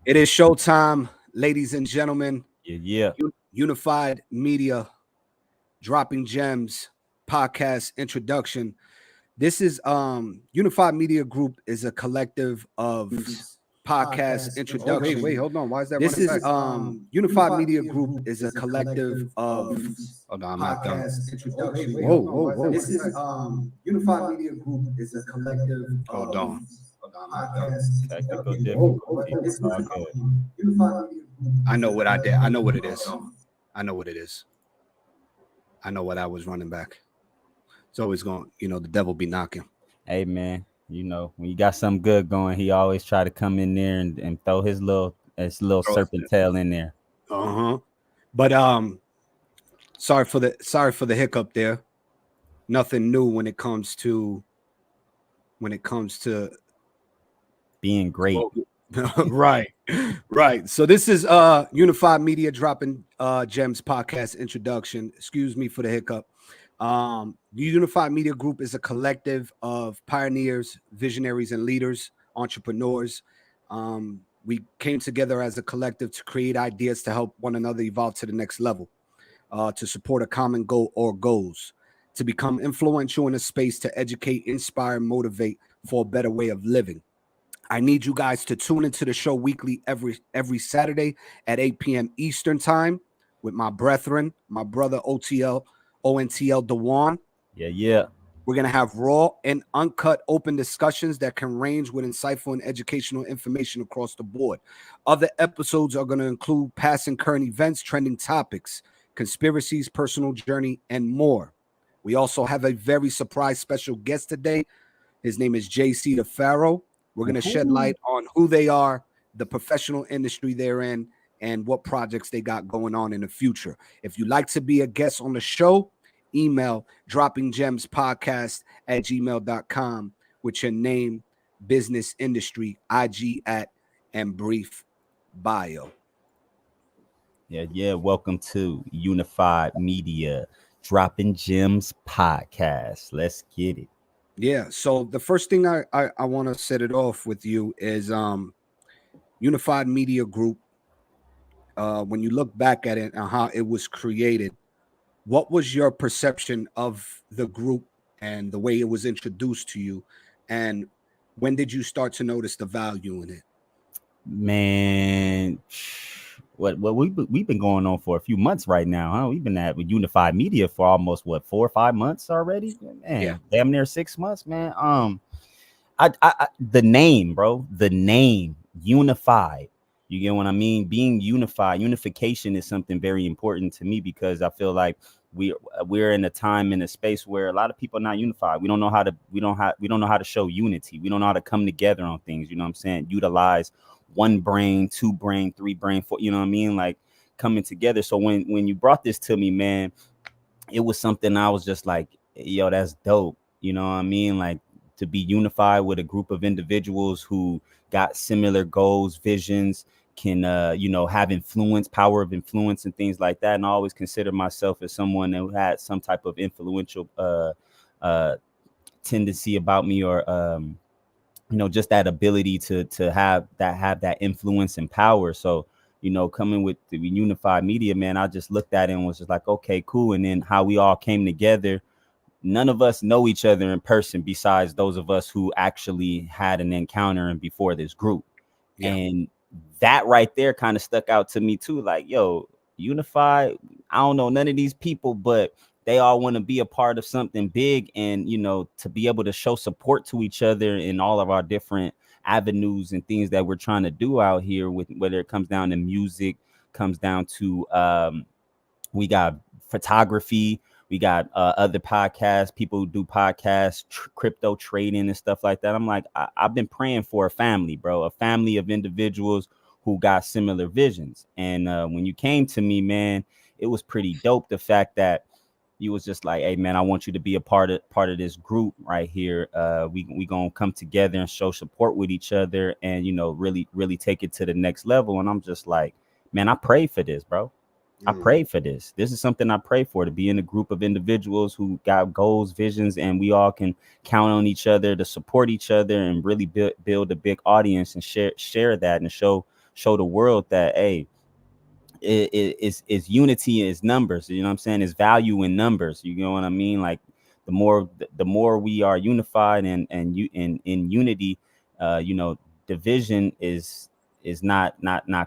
It is showtime, ladies and gentlemen. Yeah, yeah. Unified Media, Dropping Gems podcast introduction. This is Unified Media Group is a collective of podcast introduction. Wait, hold on. Why is that This running is back? Unified Media Group is a collective of Hold on, I'm not done. introduction. Whoa. This is Unified Media Group is a collective Hold of on. Technical difficulty. This is All good. Unified Media Group. I know what I did. I know what it is. I know what it is. I know what I was running back. It's always going, the devil be knocking. Hey man, when you got something good going, he always try to come in there and throw his little serpent tail in there. Uh-huh. But sorry for the hiccup there. Nothing new when it comes to Being great. right. So this is Unified Media Dropping Gems podcast introduction. Excuse me for the hiccup. The Unified Media Group is a collective of pioneers, visionaries, and leaders, entrepreneurs. We came together as a collective to create ideas to help one another evolve to the next level, to support a common goal or goals, to become influential in a space to educate, inspire, motivate for a better way of living. I need you guys to tune into the show weekly every Saturday at 8 p.m. Eastern time with my brethren, my brother ONTL Dewan. Yeah. We're going to have raw and uncut open discussions that can range with insightful and educational information across the board. Other episodes are going to include past and current events, trending topics, conspiracies, personal journey, and more. We also have a very surprise special guest today. His name is JC the Pharaoh. We're going to shed light on who they are, the professional industry they're in, and what projects they got going on in the future. If you'd like to be a guest on the show, email droppinggemspodcast@gmail.com with your name, business, industry, IG at, and brief bio. Yeah. Welcome to Unified Media Dropping Gems podcast. Let's get it. Yeah, so the first thing I want to set it off with you is Unified Media Group. When you look back at it and how it was created, what was your perception of the group and the way it was introduced to you, and when did you start to notice the value in it? Man, we've been going on for a few months right now, huh? We've been at with Unified Media for almost 4 or 5 months already, man. Yeah. Damn near 6 months, man. The name, bro, the name Unified. You get what I mean? Being unified, unification is something very important to me because I feel like we're in a time in a space where a lot of people are not unified. We don't know how to show unity. We don't know how to come together on things. You know what I'm saying? Utilize one brain, two brain, three brain, four. You know what I mean? Like coming together. So when you brought this to me, man, it was something I was just like, yo, that's dope. You know what I mean? Like to be unified with a group of individuals who got similar goals, visions, can have influence, power of influence and things like that. And I always consider myself as someone who had some type of influential uh tendency about me, or just that ability to have that influence and power. So coming with the Unified Media, man, I just looked at it and was just like, okay, cool. And then how we all came together. None of us know each other in person besides those of us who actually had an encounter and before this group. Yeah. And that right there kind of stuck out to me too. Like, yo, Unified, I don't know none of these people, but they all want to be a part of something big, and to be able to show support to each other in all of our different avenues and things that we're trying to do out here, with whether it comes down to music, comes down to we got photography, we got other podcasts, people who do podcasts, crypto trading and stuff like that. I'm like, I've been praying for a family, bro, a family of individuals who got similar visions. And when you came to me, man, it was pretty dope. The fact that you was just like, hey, man, I want you to be a part of this group right here. We gonna come together and show support with each other, and really take it to the next level. And I'm just like, man, I prayed for this, bro. I prayed for this. This is something I pray for, to be in a group of individuals who got goals, visions, and we all can count on each other to support each other and really build a big audience and share that and show show the world that, hey, it's unity is numbers. You know what I'm saying? It's value in numbers. You know what I mean? Like the more we are unified and you in unity, division is not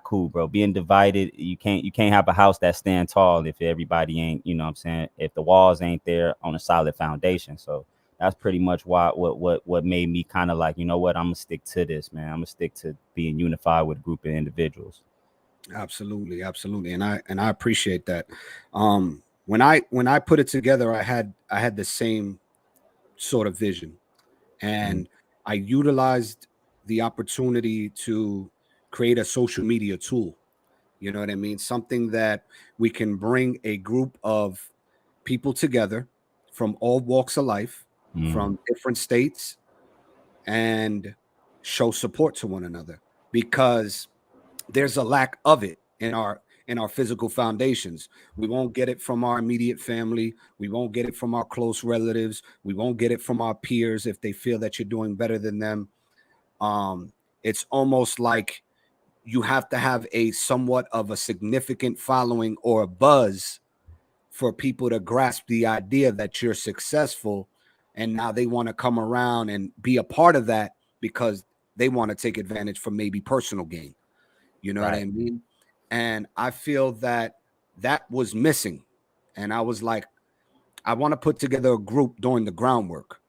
cool, bro. Being divided, you can't have a house that stand tall if everybody ain't, you know what I'm saying, if the walls ain't there on a solid foundation. So that's pretty much why what made me kind of like, you know what, I'm gonna stick to this, man. I'm gonna stick to being unified with a group of individuals. Absolutely, absolutely, and I appreciate that. When I put it together, I had the same sort of vision, Mm, and I utilized the opportunity to create a social media tool. You know what I mean? Something that we can bring a group of people together from all walks of life, mm, from different states, and show support to one another, because there's a lack of it in our physical foundations. We won't get it from our immediate family. We won't get it from our close relatives. We won't get it from our peers if they feel that you're doing better than them. Um, it's almost like you have to have a somewhat of a significant following or a buzz for people to grasp the idea that you're successful, and now they want to come around and be a part of that because they want to take advantage for maybe personal gain. You know what right. I mean? And I feel that that was missing. And I was like, I want to put together a group doing the groundwork,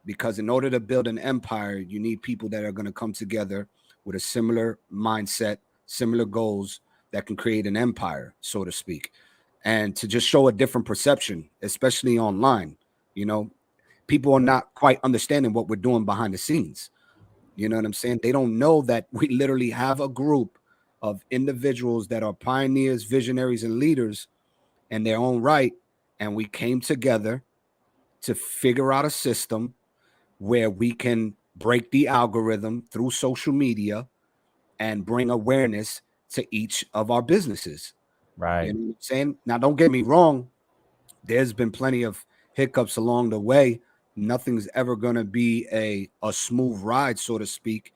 because in order to build an empire, you need people that are going to come together with a similar mindset, similar goals, that can create an empire, so to speak, and to just show a different perception, especially online. You know, people are not quite understanding what we're doing behind the scenes. You know what I'm saying? They don't know that we literally have a group of individuals that are pioneers, visionaries, and leaders in their own right. And we came together to figure out a system where we can break the algorithm through social media and bring awareness to each of our businesses. You Right. know what I'm saying? Now, don't get me wrong, there's been plenty of hiccups along the way. Nothing's ever going to be a smooth ride, so to speak.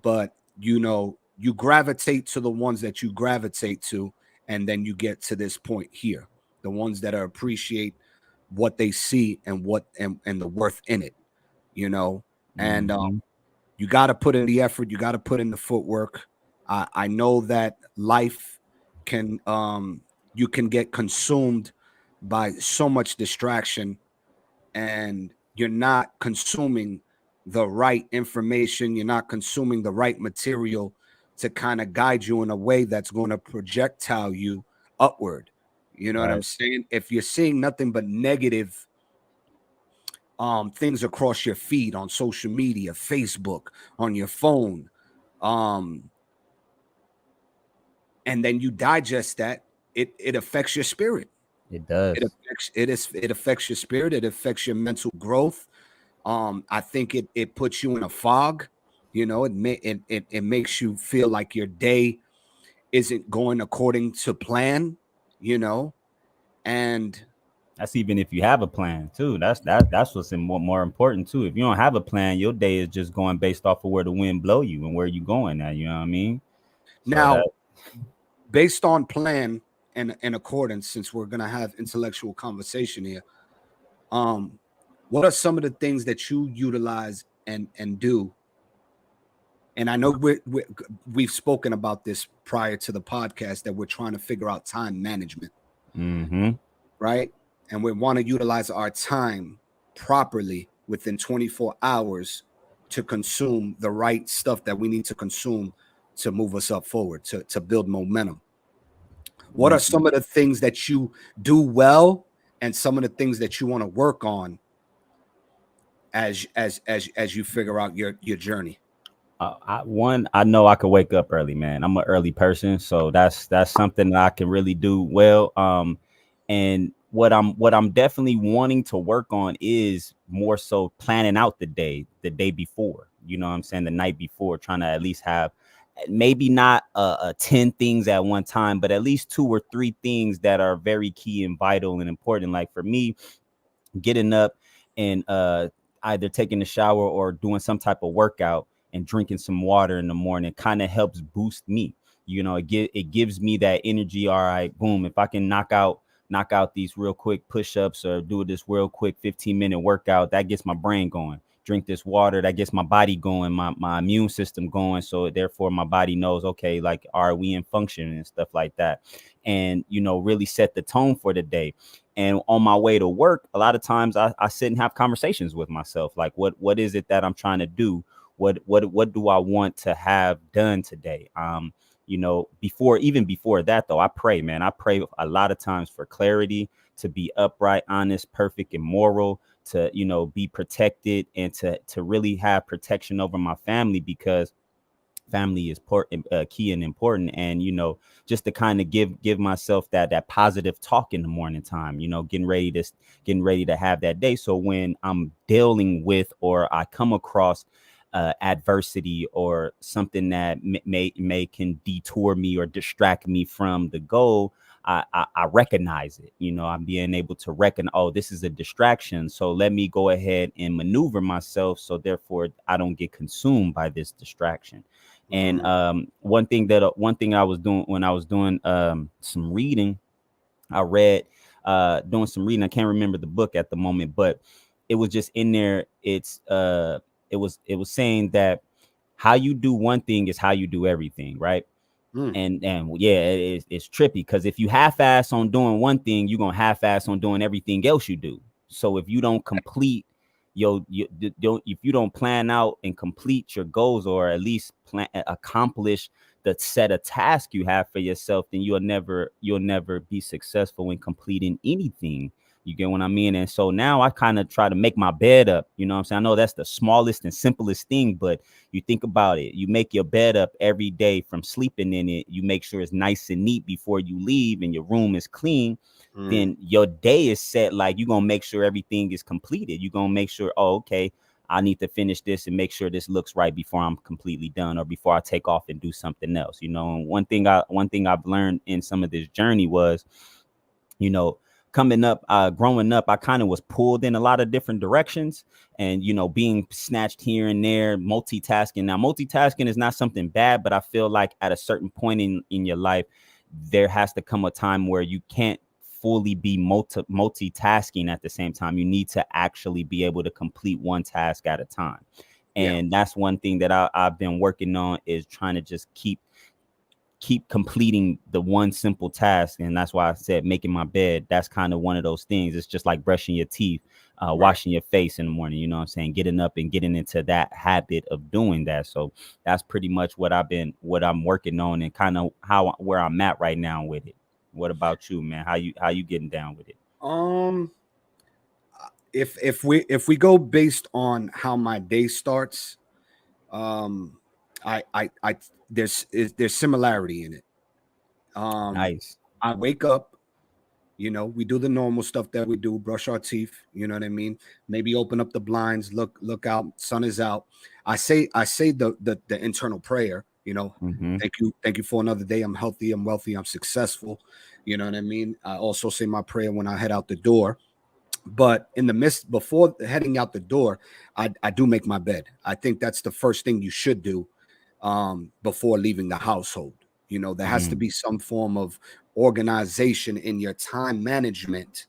But you gravitate to the ones that you gravitate to, and then you get to this point here, the ones that are appreciate what they see and and the worth in it, you know and Hmm. you got to put in the effort, you got to put in the footwork. I know that life can you can get consumed by so much distraction, and you're not consuming the right information, you're not consuming the right material to kind of guide you in a way that's going to projectile you upward. You know what I'm Right. saying? If you're seeing nothing but negative things across your feed on social media, Facebook, on your phone, um and then you digest that, it affects your spirit. It It does. affects it affects your spirit, it affects your mental growth. I think it puts you in a fog. It makes you feel like your day isn't going according to plan, you know, and That's even if you have a plan too. That's what's more important too. If you don't have a plan, your day is just going based off of where the wind blow you and where you going at. You know what I mean? So now that based on plan and in accordance, since we're gonna have intellectual conversation here, um, what are some of the things that you utilize and do? And I know we've spoken about this prior to the podcast, that we're trying to figure out time management, mm-hmm. right? And we want to utilize our time properly within 24 hours to consume the right stuff that we need to consume to move us up forward, to build momentum. What are some of the things that you do well, and some of the things that you want to work on as you figure out your journey? I know I could wake up early, man. I'm an early person, so that's something that I can really do well. And what I'm definitely wanting to work on is more so planning out the day before. You know what I'm saying? The night before, trying to at least have maybe not 10 things at one time, but at least two or three things that are very key and vital and important. Like for me, getting up and either taking a shower or doing some type of workout and drinking some water in the morning kind of helps boost me. It gives me that energy. All right, boom. If I can knock out these real quick push-ups or do this real quick 15-minute workout, that gets my brain going. Drink this water, that gets my body going, my immune system going. So therefore my body knows, okay, like, are we in function and stuff like that? And, really set the tone for the day. And on my way to work, a lot of times I sit and have conversations with myself. Like, what is it that I'm trying to do? What do I want to have done today? Before that though, I pray, man. I pray a lot of times for clarity, to be upright, honest, perfect, and moral, to, be protected, and to really have protection over my family, because family is key and important. And, just to kind of give myself that positive talk in the morning time, getting ready to have that day. So when I'm dealing with, or I come across adversity or something that may can detour me or distract me from the goal, I recognize it. I'm being able to reckon, oh, this is a distraction. So let me go ahead and maneuver myself, so therefore I don't get consumed by this distraction. And one thing I was doing when I was doing some reading, I read doing some reading. I can't remember the book at the moment, but it was just in there. It was saying that how you do one thing is how you do everything, right? And yeah, it's trippy, because if you half-ass on doing one thing, you're gonna half-ass on doing everything else you do. So if you don't complete if you don't plan out and complete your goals, or at least accomplish the set of tasks you have for yourself, then you'll never be successful in completing anything. You get what I mean? And so now I kind of try to make my bed up. You know what I'm saying? I know that's the smallest and simplest thing, but you think about it. You make your bed up every day from sleeping in it. You make sure it's nice and neat before you leave, and your room is clean. Then your day is set. Like, you're going to make sure everything is completed. You're going to make sure, oh, okay, I need to finish this and make sure this looks right before I'm completely done, or before I take off and do something else. And one thing I've learned in some of this journey was, growing up, I kind of was pulled in a lot of different directions, and, being snatched here and there, multitasking. Now, multitasking is not something bad, but I feel like at a certain point in your life, there has to come a time where you can't fully be multitasking at the same time. You need to actually be able to complete one task at a time. And that's one thing that I've been working on, is trying to just keep completing the one simple task. And that's why I said making my bed, that's kind of one of those things. It's just like brushing your teeth, washing your face in the morning, you know what I'm saying? Getting up and getting into that habit of doing that. So that's pretty much what I'm working on, and kind of where I'm at right now with it. What about you, man? How you getting down with it? If we go based on how my day starts, there's similarity in it. Nice. I wake up, we do the normal stuff that we do, brush our teeth, you know what I mean? Maybe open up the blinds, look out, sun is out. I say the internal prayer, thank you for another day. I'm healthy, I'm wealthy, I'm successful. You know what I mean? I also say my prayer when I head out the door. But in the midst, before heading out the door, I do make my bed. I think that's the first thing you should do before leaving the household. There has to be some form of organization in your time management.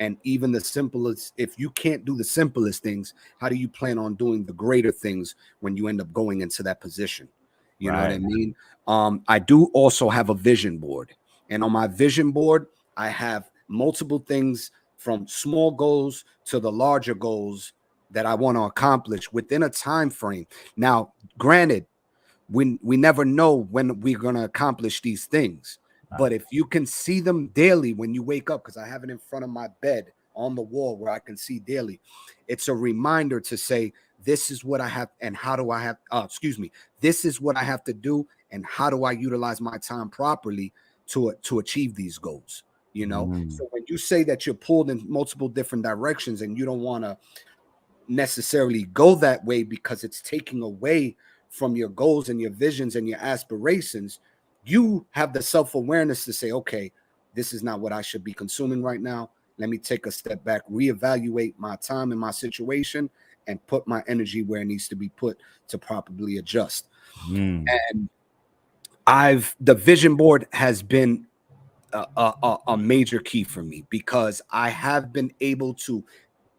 And even the simplest, if you can't do the simplest things, how do you plan on doing the greater things when you end up going into that position? You know what I mean? I do also have a vision board. And on my vision board, I have multiple things, from small goals to the larger goals that I want to accomplish within a time frame. Now, granted, we never know when we're going to accomplish these things. But if you can see them daily when you wake up, because I have it in front of my bed on the wall where I can see daily, it's a reminder to say, this is what I have, and how do I have, this is what I have to do, and how do I utilize my time properly to achieve these goals? So when you say that you're pulled in multiple different directions and you don't want to necessarily go that way because it's taking away from your goals and your visions and your aspirations, you have the self-awareness to say, okay, this is not what I should be consuming right now. Let me take a step back, reevaluate my time and my situation, and put my energy where it needs to be put to properly adjust. Mm. And the vision board has been a major key for me, because I have been able to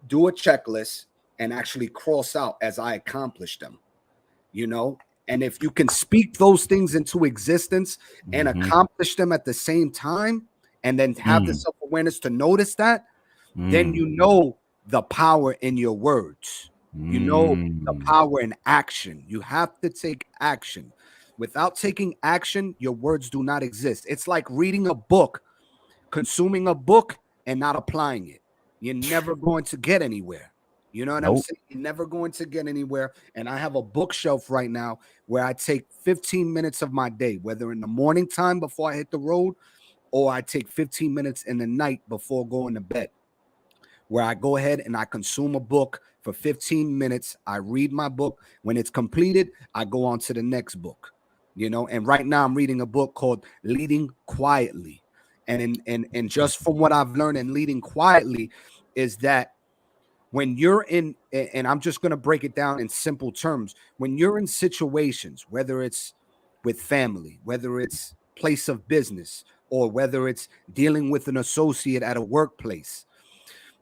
do a checklist and actually cross out as I accomplish them, you know. And if you can speak those things into existence and accomplish them at the same time, and then have the self-awareness to notice that, then you know the power in your words. You know the power in action. You have to take action. Without taking action, your words do not exist. It's like reading a book, consuming a book, and not applying it. You're never going to get anywhere. You know what I'm saying? You're never going to get anywhere. And I have a bookshelf right now where I take 15 minutes of my day, whether in the morning time before I hit the road, or I take 15 minutes in the night before going to bed, where I go ahead and I consume a book for 15 minutes. I read my book. When it's completed, I go on to the next book, you know. And right now I'm reading a book called Leading Quietly. And just from what I've learned in Leading Quietly is that when you're in, and I'm just going to break it down in simple terms, when you're in situations, whether it's with family, whether it's place of business, or whether it's dealing with an associate at a workplace,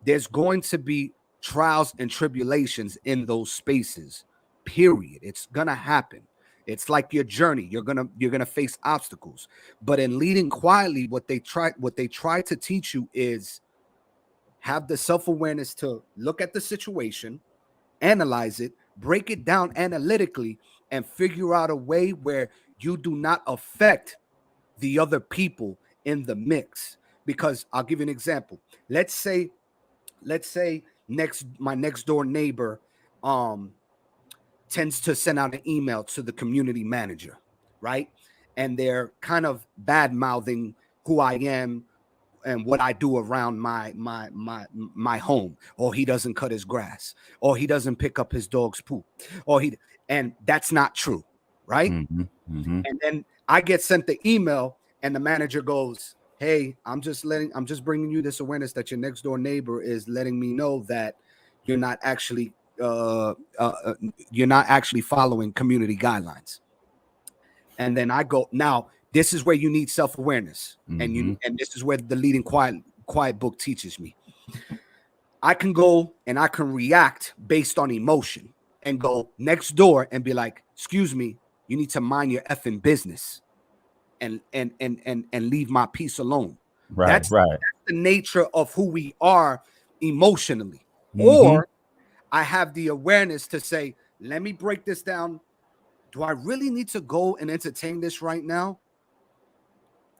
there's going to be trials and tribulations in those spaces, period. It's gonna happen. It's like your journey. You're gonna face obstacles. But in Leading Quietly, what they try to teach you is have the self-awareness to look at the situation, analyze it, break it down analytically, and figure out a way where you do not affect the other people in the mix. Because I'll give you an example. Let's say my next door neighbor tends to send out an email to the community manager, right? And they're kind of bad mouthing who I am and what I do around my home. Or he doesn't cut his grass, or he doesn't pick up his dog's poop, and that's not true, right? And then I get sent the email, and the manager goes, "Hey, I'm just bringing you this awareness that your next door neighbor is letting me know that you're not actually following community guidelines." And then I go, "Now this is where you need self-awareness, and this is where the Leading Quiet book teaches me. I can go and I can react based on emotion and go next door and be like, 'Excuse me, you need to mind your effing business and leave my peace alone.'" That's the nature of who we are emotionally. Or I have the awareness to say, "Let me break this down. Do I really need to go and entertain this right now?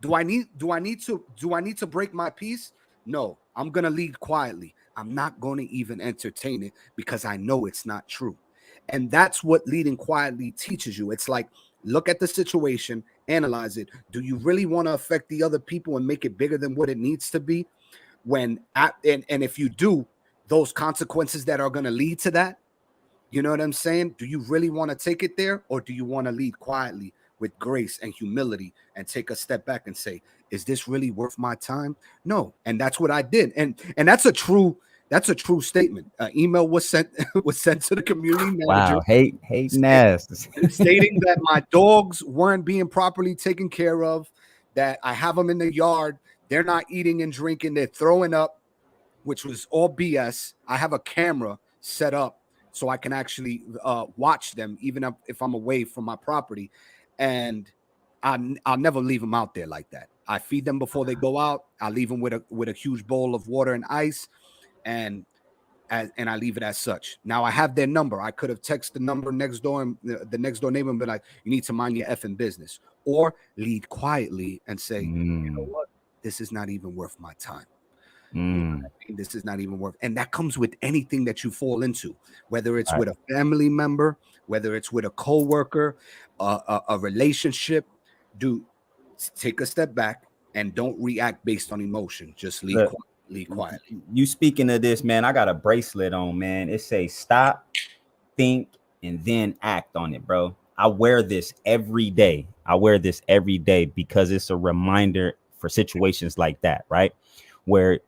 Do I need to break my peace? No, I'm going to lead quietly. I'm not going to even entertain it because I know it's not true." And that's what Leading Quietly teaches you. It's like, look at the situation, analyze it. Do you really want to affect the other people and make it bigger than what it needs to be? And if you do, those consequences that are going to lead to that, you know what I'm saying? Do you really want to take it there, or do you want to lead quietly with grace and humility and take a step back and say, "Is this really worth my time?" No. And that's what I did. And that's a true statement. Email was sent to the community manager. Wow, hate nest. Stating that my dogs weren't being properly taken care of, that I have them in the yard, they're not eating and drinking, they're throwing up, which was all BS. I have a camera set up so I can actually watch them, even if I'm away from my property. And I'll never leave them out there like that. I feed them before they go out. I leave them with a huge bowl of water and ice, and I leave it as such. Now I have their number. I could have texted the number next door, and the next door neighbor, and be like, "You need to mind your effing business," or lead quietly and say, "You know what? This is not even worth my time. You know what I mean? This is not even worth." And that comes with anything that you fall into, whether it's with a family member, whether it's with a coworker, a relationship. Take a step back and don't react based on emotion. Just lead quietly. You speaking of this, man, I got a bracelet on, man. It says stop, think, and then act on it, bro. I wear this every day. Because it's a reminder for situations like that, right? Where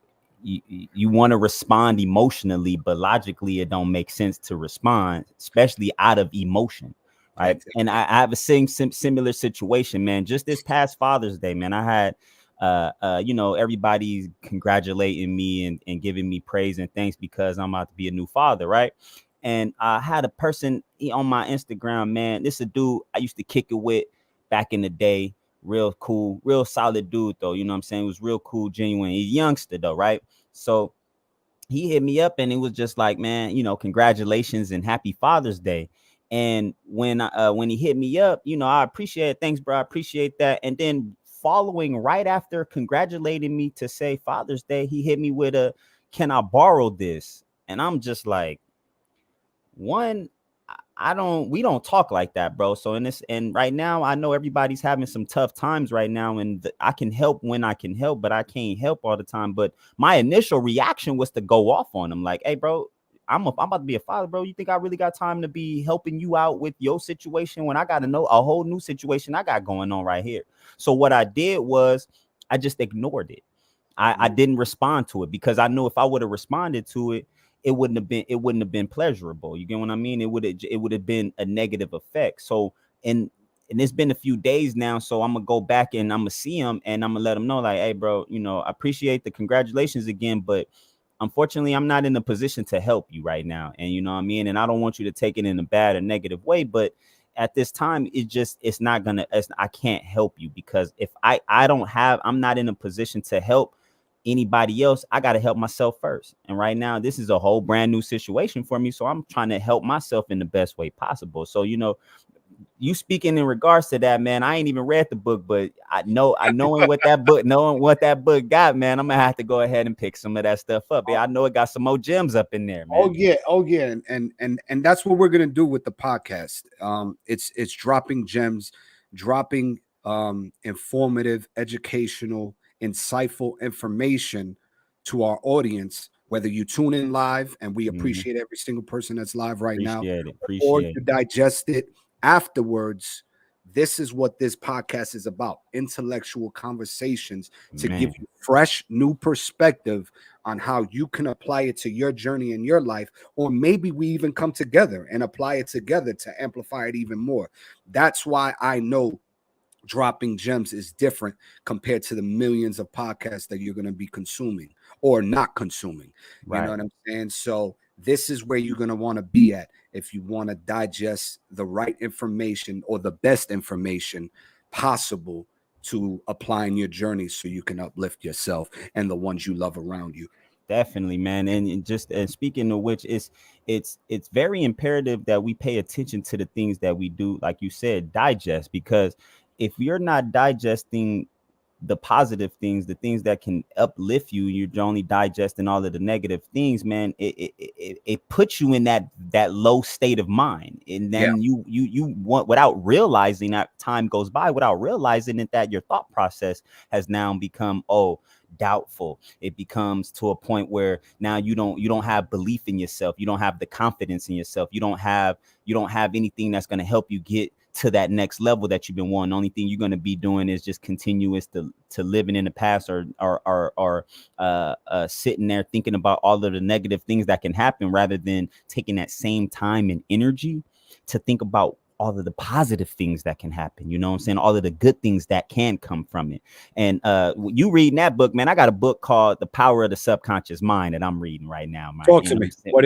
you want to respond emotionally, but logically it don't make sense to respond, especially out of emotion, right? Exactly. And I have a similar situation, man. Just this past Father's Day, man, I had everybody's congratulating me and giving me praise and thanks because I'm about to be a new father, right? And I had a person on my Instagram, man. This a dude I used to kick it with back in the day. Real cool, real solid dude, though. You know what I'm saying? It was real cool, genuine. He's a youngster, though, right? So he hit me up and it was just like, man, congratulations and happy Father's Day. And when he hit me up, I appreciate it. Thanks, bro. I appreciate that. And then following right after congratulating me to say Father's Day, he hit me with can I borrow this? And I'm just like, one, we don't talk like that, bro. So and right now I know everybody's having some tough times right now, and I can help when I can help, but I can't help all the time. But my initial reaction was to go off on him like, hey, bro, I'm about to be a father, bro. You think I really got time to be helping you out with your situation when I got to know a whole new situation I got going on right here? So what I did was I just ignored it. I didn't respond to it because I knew if I would have responded to it, it wouldn't have been pleasurable. You get what I mean? It would have been a negative effect. So and it's been a few days now, so I'm gonna go back and I'm gonna see him and I'm gonna let him know, like, hey, bro, I appreciate the congratulations again, but unfortunately I'm not in a position to help you right now. And you know what I mean? And I don't want you to take it in a bad or negative way, but at this time, I can't help you because if I'm not in a position to help anybody else, I got to help myself first. And right now, this is a whole brand new situation for me. So I'm trying to help myself in the best way possible. So, you speaking in regards to that, man, I ain't even read the book, but knowing what that book got, man, I'm gonna have to go ahead and pick some of that stuff up. Yeah, I know it got some more gems up in there, man. Oh yeah, and that's what we're gonna do with the podcast. It's dropping gems, dropping informative, educational, insightful information to our audience. Whether you tune in live, and we appreciate every single person that's live right now, or you digest it afterwards. This is what this podcast is about: intellectual conversations to give you fresh, new perspective on how you can apply it to your journey in your life, or maybe we even come together and apply it together to amplify it even more. That's why I know dropping gems is different compared to the millions of podcasts that you're going to be consuming or not consuming. You know what I'm saying? So this is where you're going to want to be at if you want to digest the right information or the best information possible to apply in your journey so you can uplift yourself and the ones you love around you. Definitely, man. And just speaking of which, it's very imperative that we pay attention to the things that we do, like you said, digest, because if you're not digesting the positive things, the things that can uplift you, you're only digesting all of the negative things, man, it puts you in that low state of mind. And then you want, without realizing, that time goes by without realizing it, that your thought process has now become doubtful. It becomes to a point where now you don't have belief in yourself, you don't have the confidence in yourself, you don't have anything that's going to help you get to that next level that you've been wanting. The only thing you're going to be doing is just continuous to living in the past, or sitting there thinking about all of the negative things that can happen, rather than taking that same time and energy to think about all of the positive things that can happen. You know what I'm saying? All of the good things that can come from it. And you reading that book, man, I got a book called The Power of the Subconscious Mind that I'm reading right now, man. Talk to me. What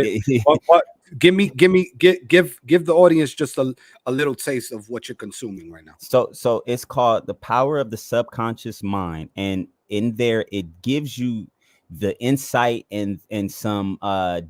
give the audience just a little taste of what you're consuming right now. So it's called The Power of the Subconscious Mind, and in there it gives you the insight and some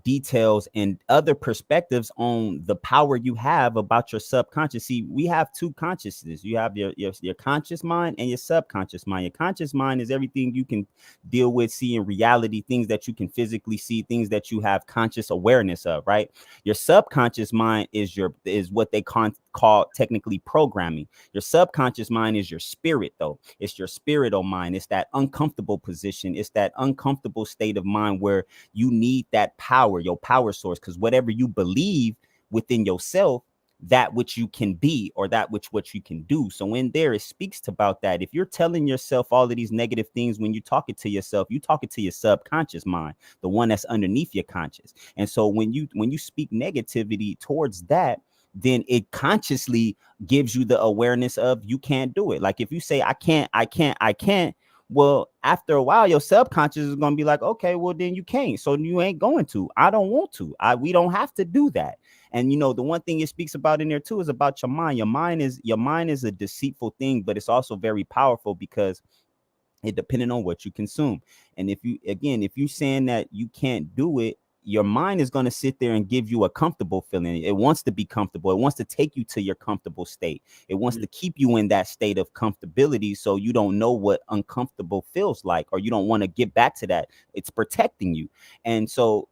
details and other perspectives on the power you have about your subconscious. See, we have two consciousness. You have your conscious mind and your subconscious mind. Your conscious mind is everything you can deal with, see in reality, things that you can physically see, things that you have conscious awareness of, right? Your subconscious mind is what they call technically programming. Your subconscious mind is your spirit, though. It's your spiritual mind. It's that uncomfortable position. It's that uncomfortable state of mind where you need that power, your power source, because whatever you believe within yourself that which you can be, or that which what you can do. So in there, it speaks about that. If you're telling yourself all of these negative things, when you talk it to yourself, you talk it to your subconscious mind, the one that's underneath your conscious. And so when you speak negativity towards that, then it consciously gives you the awareness of you can't do it. Like if you say, I can't, well, after a while, your subconscious is going to be like, okay, well, then you can't. So you ain't going to. I don't want to. We don't have to do that. And the one thing it speaks about in there too is about your mind. Your mind is a deceitful thing, but it's also very powerful because it depending on what you consume. And if you saying that you can't do it, your mind is going to sit there and give you a comfortable feeling. It wants to be comfortable. It wants to take you to your comfortable state. It wants to keep you in that state of comfortability, so you don't know what uncomfortable feels like, or you don't want to get back to that. It's protecting you. And so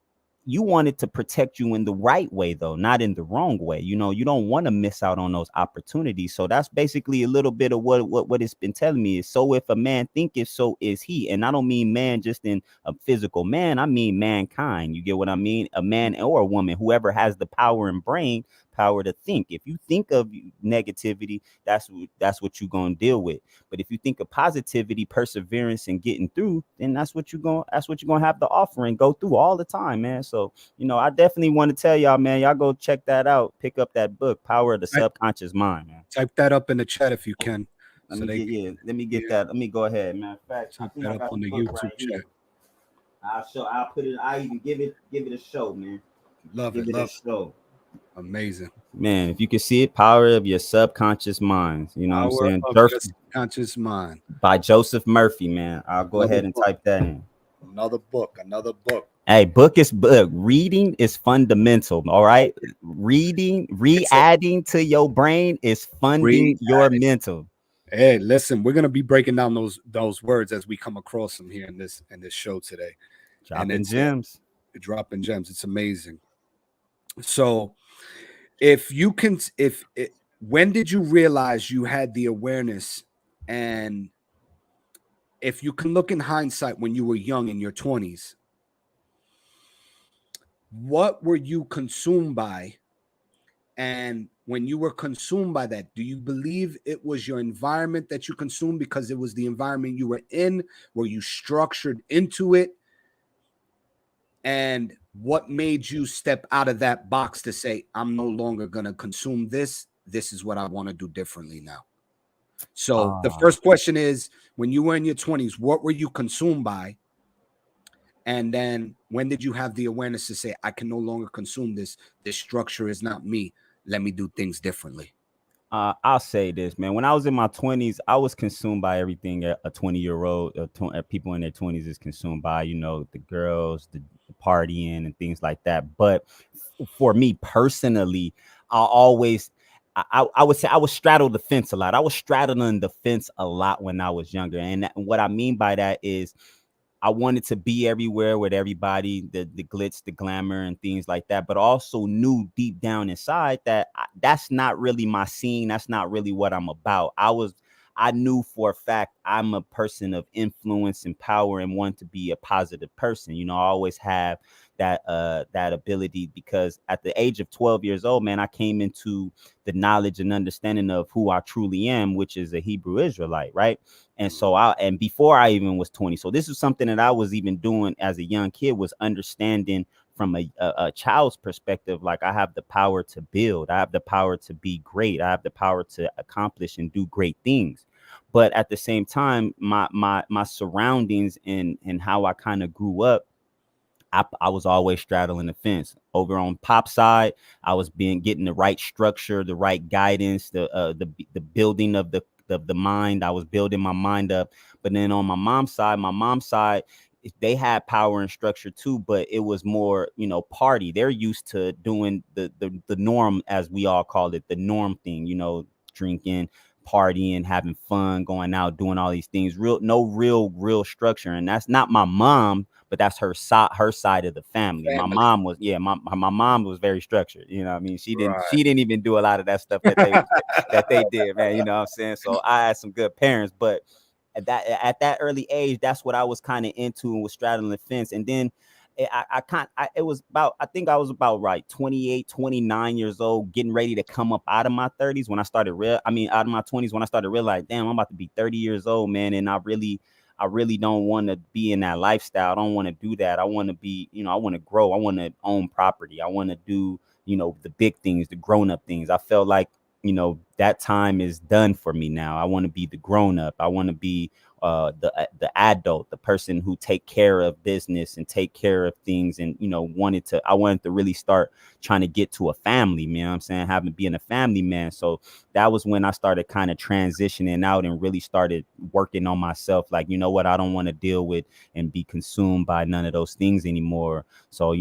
you want it to protect you in the right way, though, not in the wrong way. You don't want to miss out on those opportunities. So that's basically a little bit of what it's been telling me is, so if a man thinketh, so is he. And I don't mean man just in a physical man. I mean mankind. You get what I mean? A man or a woman, whoever has the power and brain power to think. If you think of negativity, that's what you're going to deal with. But if you think of positivity, perseverance, and getting through, then that's what you're going to have to offer and go through all the time, man. So, I definitely want to tell y'all, man, y'all go check that out. Pick up that book, Power of the Subconscious Mind, man. Type that up in the chat if you can. Let me get that. Let me go ahead, man. In fact, type that up on the YouTube chat. I'll put it. I even give it a show, man. Love it. Show. Amazing, man. If you can see it, Power of Your Subconscious Mind. You know Power what I'm saying? Your Subconscious Mind by Joseph Murphy, man. I'll go ahead and type that in. Another book. Hey, book. Reading is fundamental. All right. Reading, re-adding to your brain is funding your mental. Hey, listen, we're gonna be breaking down those words as we come across them here in this show today. Dropping gems. Dropping gems. It's amazing. So when did you realize you had the awareness? And if you can look in hindsight, when you were young in your 20s, what were you consumed by? And when you were consumed by that, do you believe it was your environment that you consumed because it was the environment you were in? Were you structured into it? And what made you step out of that box to say, I'm no longer going to consume this? This is what I want to do differently now. So the first question is, when you were in your 20s, what were you consumed by? And then when did you have the awareness to say, I can no longer consume this? This structure is not me. Let me do things differently. I'll say this, man. When I was in my 20s, I was consumed by everything a 20-year-old, people in their 20s is consumed by, the girls, the partying and things like that. But for me personally, I would say I was straddle the fence a lot. I was straddling the fence a lot when I was younger. And what I mean by that is I wanted to be everywhere with everybody, the glitz, the glamour, and things like that, but also knew deep down inside that that's not really my scene. That's not really what I'm about. I knew for a fact I'm a person of influence and power and want to be a positive person. I always have that ability, because at the age of 12 years old, man, I came into the knowledge and understanding of who I truly am, which is a Hebrew Israelite, right? And so and before I even was 20, so this is something that I was even doing as a young kid, was understanding from a child's perspective. Like, I have the power to build, I have the power to be great, I have the power to accomplish and do great things. But at the same time, my surroundings and how I kind of grew up, I was always straddling the fence. Over on Pop's side, I was getting the right structure, the right guidance, the building of the mind. I was building my mind up. But then on my mom's side, they had power and structure too, but it was more, party. They're used to doing the norm, as we all call it, the norm thing, drinking, partying, having fun, going out, doing all these things. No real structure. And that's not my mom, but that's her side of the family. My mom was, my mom was very structured. She didn't even do a lot of that stuff that they did, man. You know what I'm saying? So I had some good parents, but at that early age, that's what I was kind of into and was straddling the fence. And then it was about, I think I was about right 28, 29 years old, getting ready to come up out of my 30s when I started out of my 20s when I started realizing, damn, I'm about to be 30 years old, man, and I really don't want to be in that lifestyle. I don't want to do that. I want to be, I want to grow. I want to own property. I want to do, the big things, the grown up things. I felt like, that time is done for me now. I want to be the grown up. I want to be the adult, the person who take care of business and take care of things, and I wanted to really start trying to get to a family, man. You know what I'm saying, being a family man. So that was when I started kind of transitioning out and really started working on myself. Like, you know what, I don't want to deal with and be consumed by none of those things anymore. So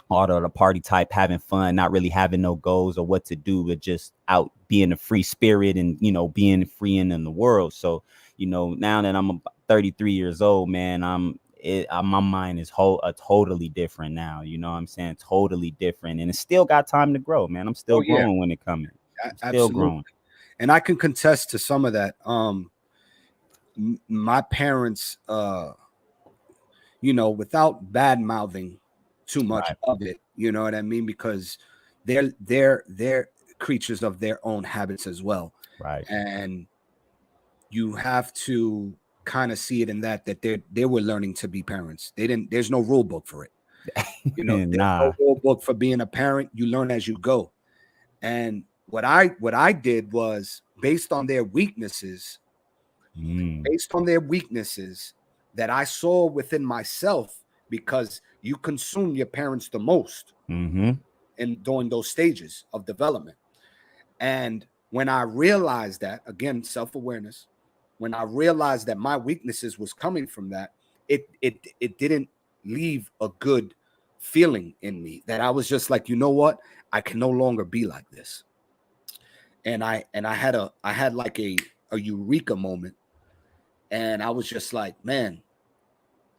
all of the party type, having fun, not really having no goals or what to do, but just out being a free spirit and, being free in the world. So, now that I'm 33 years old, man, my mind is totally different now. You know what I'm saying? Totally different. And it's still got time to grow, man. I'm still growing when it comes. Still growing. And I can contest to some of that. My parents, without bad mouthing too much of it, you know what I mean? Because they're creatures of their own habits as well. Right. And you have to kind of see it in that they were learning to be parents. There's no rule book for it. There's no rule book for being a parent. You learn as you go. And what I did was based on their weaknesses, that I saw within myself, because you consume your parents the most during those stages of development. And when I realized that, again, self-awareness, when I realized that my weaknesses was coming from that, it didn't leave a good feeling in me, that I was just like, you know what, I can no longer be like this. And I had like a eureka moment, and I was just like, man,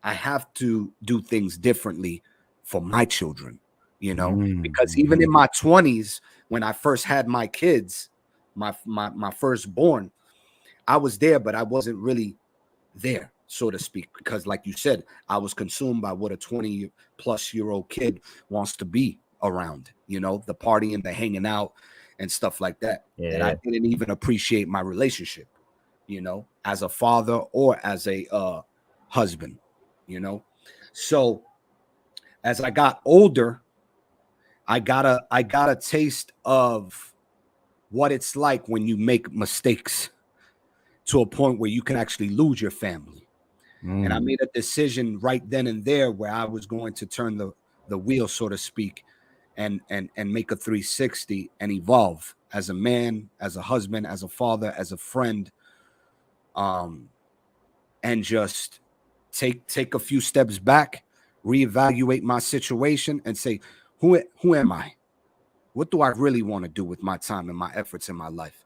I have to do things differently for my children, because even in my 20s, when I first had my kids, my firstborn, I was there, but I wasn't really there, so to speak, because like you said, I was consumed by what a 20-plus-year-old kid wants to be around, the partying, the hanging out and stuff like that. Yeah. And I didn't even appreciate my relationship, as a father or as a husband, So as I got older, I got a taste of what it's like when you make mistakes to a point where you can actually lose your family. And I made a decision right then and there where I was going to turn the wheel, so to speak, and make a 360 and evolve as a man, as a husband, as a father, as a friend, and just take a few steps back, reevaluate my situation, and say, who am I? What do I really want to do with my time and my efforts in my life?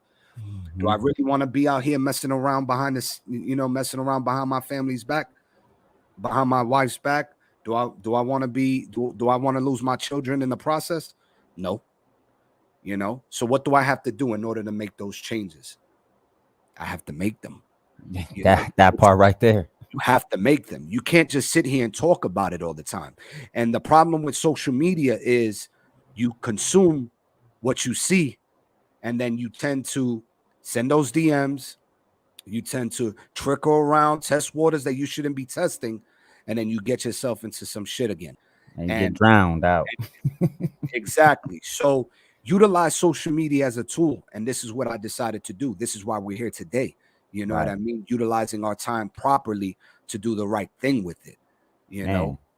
Do I really want to be out here messing around behind my family's back, behind my wife's back? Do I want to lose my children in the process? No. So what do I have to do in order to make those changes? I have to make them. That part right there. You have to make them. You can't just sit here and talk about it all the time. And the problem with social media is you consume what you see, and then you tend to send those DMs. You tend to trickle around, test waters that you shouldn't be testing, and then you get yourself into some shit again. And get drowned out. Exactly. So utilize social media as a tool, and this is what I decided to do. This is why we're here today. You know what I mean? Utilizing our time properly to do the right thing with it.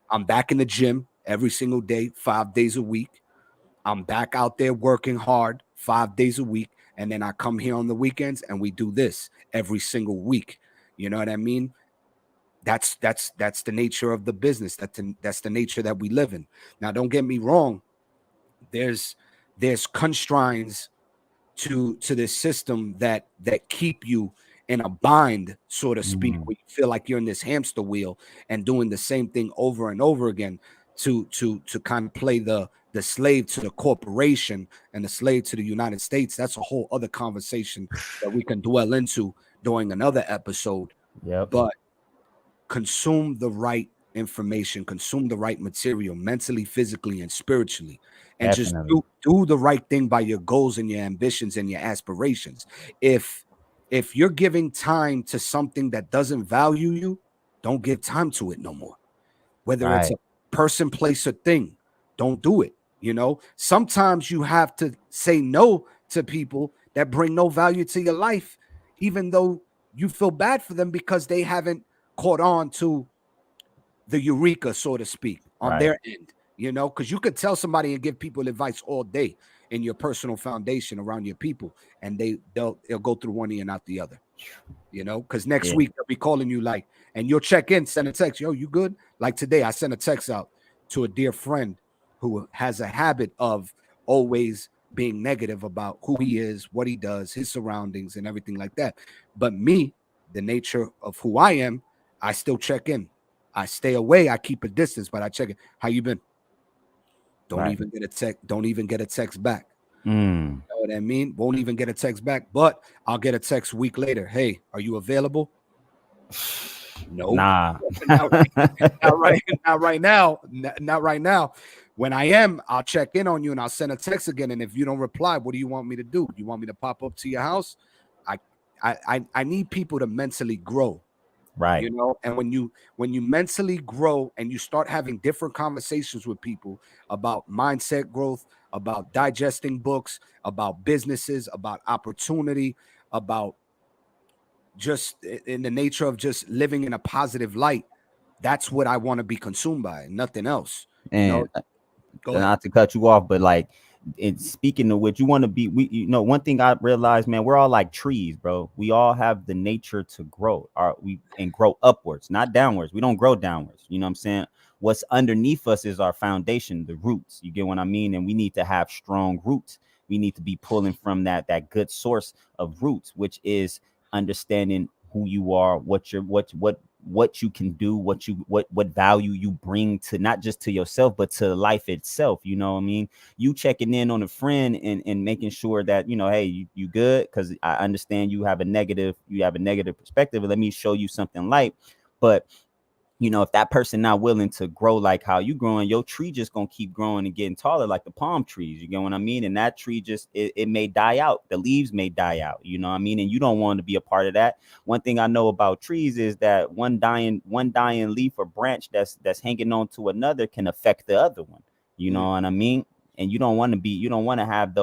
I'm back in the gym every single day, 5 days a week. I'm back out there working hard 5 days a week. And then I come here on the weekends and we do this every single week. You know what I mean? That's the nature of the business. That's the nature that we live in. Now, don't get me wrong. There's constraints to this system that keep you in a bind, so to speak, where you feel like you're in this hamster wheel and doing the same thing over and over again to kind of play the slave to the corporation and the slave to the United States. That's a whole other conversation that we can dwell into during another episode. Yep. But consume the right information, consume the right material mentally, physically, and spiritually, and just Definitely. do the right thing by your goals and your ambitions and your aspirations. If you're giving time to something that doesn't value you, don't give time to it no more. Whether it's Right. a person, place, or thing, don't do it. Sometimes you have to say no to people that bring no value to your life, even though you feel bad for them because they haven't caught on to the eureka, so to speak, on Right. their end, because you could tell somebody and give people advice all day in your personal foundation around your people, and they'll go through one ear and out the other, because next Yeah. week they'll be calling you like, and you'll check in, send a text, yo, you good? Like today, I sent a text out to a dear friend who has a habit of always being negative about who he is, what he does, his surroundings, and everything like that. But me, the nature of who I am, I still check in. I stay away. I keep a distance, but I check it. How you been? Don't Right. even get a text. Don't even get a text back. Mm. You know what I mean? Won't even get a text back, but I'll get a text a week later. Hey, are you available? No, Nah. not right, not right now. Not right now. When I am, I'll check in on you and I'll send a text again. And if you don't reply, what do you want me to do? You want me to pop up to your house? I need people to mentally grow. Right. And when you mentally grow and you start having different conversations with people about mindset growth, about digesting books, about businesses, about opportunity, about just in the nature of just living in a positive light, that's what I want to be consumed by, nothing else. And Go ahead. not to cut you off, but like, speaking of which, you want to be, one thing I realized, man, we're all like trees, bro. We all have the nature to grow, and grow upwards, not downwards. We don't grow downwards. You know what I'm saying? What's underneath us is our foundation, the roots. You get what I mean? And we need to have strong roots. We need to be pulling from that good source of roots, which is understanding who you are, what you can do, what value you bring to, not just to yourself, but to life itself. You know what I mean? You checking in on a friend and making sure that, hey, you good, because I understand you have a negative perspective. Let me show you something light. But if that person not willing to grow like how you growing, your tree just gonna keep growing and getting taller like the palm trees. You get what I mean? And that tree just it may die out. The leaves may die out. You know what I mean? And you don't want to be a part of that. One thing I know about trees is that one dying leaf or branch that's hanging on to another can affect the other one. You know what I mean? And you don't want to have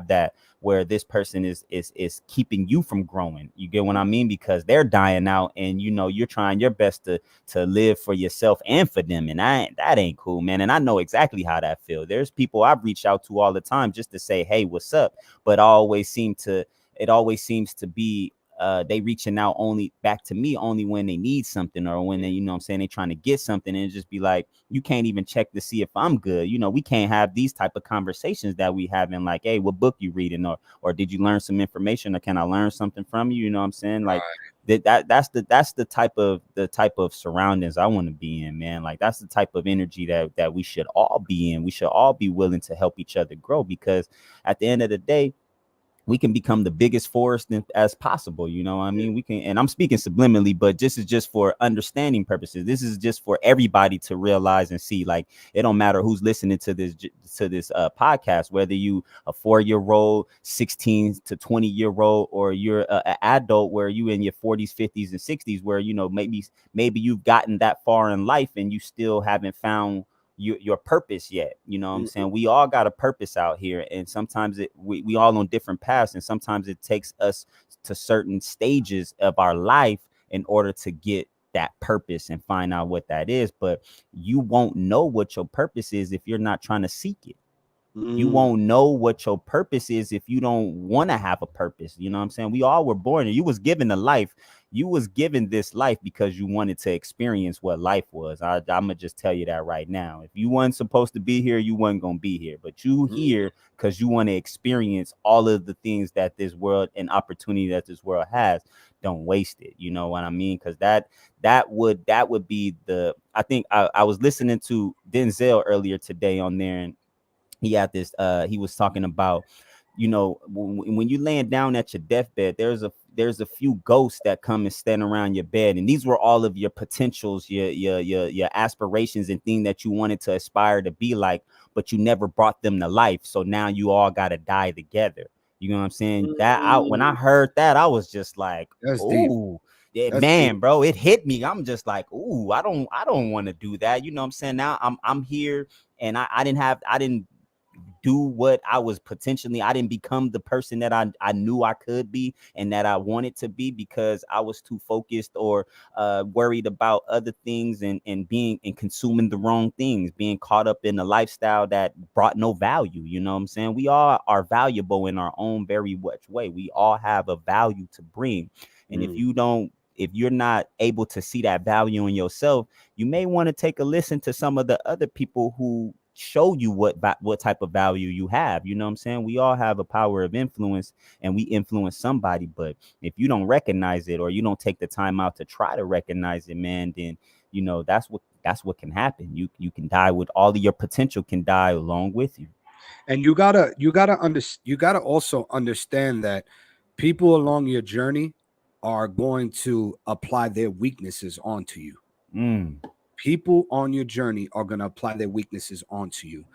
that where this person is keeping you from growing. You get what I mean? Because they're dying out, and you're trying your best to live for yourself and for them. And that ain't cool, man. And I know exactly how that feels. There's people I've reached out to all the time just to say, hey, what's up? But it always seems to be they reaching out only back to me only when they need something, or when they, what I'm saying, they trying to get something, and just be like, you can't even check to see if I'm good. We can't have these type of conversations that we having, like, hey, what book you reading, or did you learn some information, or can I learn something from you? You know what I'm saying? Like, that's the type of surroundings I want to be in, man. Like, that's the type of energy that we should all be in. We should all be willing to help each other grow, because at the end of the day, we can become the biggest forest as possible. You know what I mean? We can, and I'm speaking subliminally, but this is just for understanding purposes. This is just for everybody to realize and see, like, it don't matter who's listening to this podcast, whether you a 4-year-old, 16 to 20-year-old, or you're an adult where you in your 40s, 50s, and 60s, where, maybe you've gotten that far in life and you still haven't found your purpose yet. You know what I'm saying? We all got a purpose out here, and sometimes we all on different paths, and sometimes it takes us to certain stages of our life in order to get that purpose and find out what that is. But you won't know what your purpose is if you're not trying to seek it. You won't know what your purpose is if you don't want to have a purpose. You know what I'm saying? We all were born, and you was given a life. You was given this life because you wanted to experience what life was. I'm gonna just tell you that right now. If you weren't supposed to be here, you weren't gonna be here. But you here because you want to experience all of the things that this world and opportunity that this world has. Don't waste it. You know what I mean? Because that would be the. I think I was listening to Denzel earlier today on there, and he had this he was talking about, you know, when you laying down at your deathbed, there's a few ghosts that come and stand around your bed, and these were all of your potentials, your aspirations and things that you wanted to aspire to be like, but you never brought them to life. So now you all got to die together. You know what I'm saying? That out when I Mm, heard that, I was just like, that's deep. ooh, yeah, That's deep. man, bro, it hit me. I'm just like, ooh, I don't want to do that. You know what I'm saying? Now I'm here, and I didn't do what I was potentially, I didn't become the person that I knew I could be and that I wanted to be, because I was too focused or worried about other things, and being and consuming the wrong things, being caught up in a lifestyle that brought no value. You know what I'm saying? We all are valuable in our own very much way. We all have a value to bring. And Mm. if you're not able to see that value in yourself, you may want to take a listen to some of the other people who show you what type of value you have. You know what I'm saying? We all have a power of influence, and we influence somebody. But if you don't recognize it, or you don't take the time out to try to recognize it, man, then you know that's what can happen. You can die with all of your potential, can die along with you. And you gotta also understand that people along your journey are going to apply their weaknesses onto you. Mm, People on your journey are going to apply their weaknesses onto you,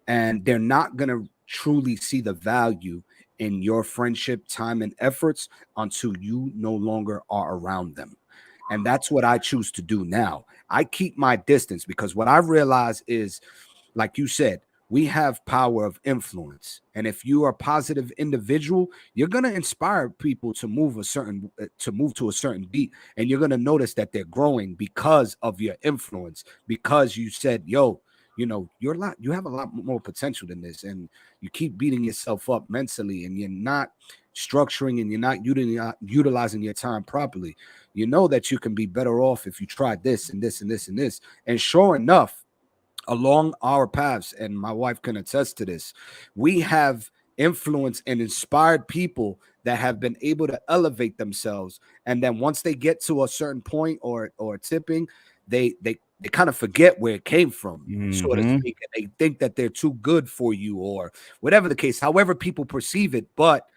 and they're not going to truly see the value in your friendship, time, and efforts until you no longer are around them. And that's what I choose to do now. I keep my distance because what I realize is, like you said, we have power of influence. And if you are a positive individual, you're going to inspire people to move to a certain beat, and you're going to notice that they're growing because of your influence, because you said, yo, you have a lot more potential than this, and you keep beating yourself up mentally, and you're not structuring, and you're not utilizing your time properly. You know that you can be better off if you try this and this and this and this. And sure enough, along our paths, and my wife can attest to this, we have influenced and inspired people that have been able to elevate themselves. And then once they get to a certain point or tipping, they kind of forget where it came from, so to mm-hmm. speak. And they think that they're too good for you, or whatever the case, however people perceive it. But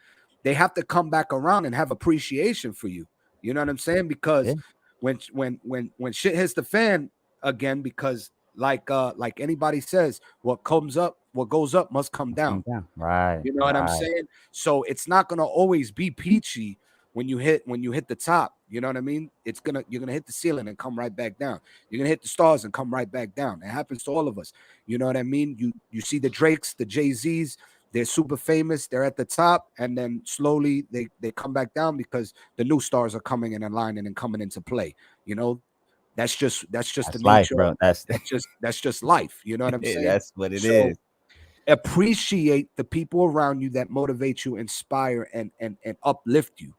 they have to come back around and have appreciation for you. You know what I'm saying? Yeah. Because when shit hits the fan again, because like anybody says, what goes up must come down. Calm down. Right. You know what I'm Right. saying? So it's not gonna always be peachy when you hit the top. You know what I mean? You're gonna hit the ceiling and come right back down. You're gonna hit the stars and come right back down. It happens to all of us. You know what I mean? You see the Drakes, the Jay-Z's, they're super famous, they're at the top, and then slowly they come back down because the new stars are coming in and lining and coming into play. You know, that's just the That's life, nature of bro. That's that's just life. You know what I'm saying? that's what it So is. appreciate the people around you that motivate you, inspire, and uplift you.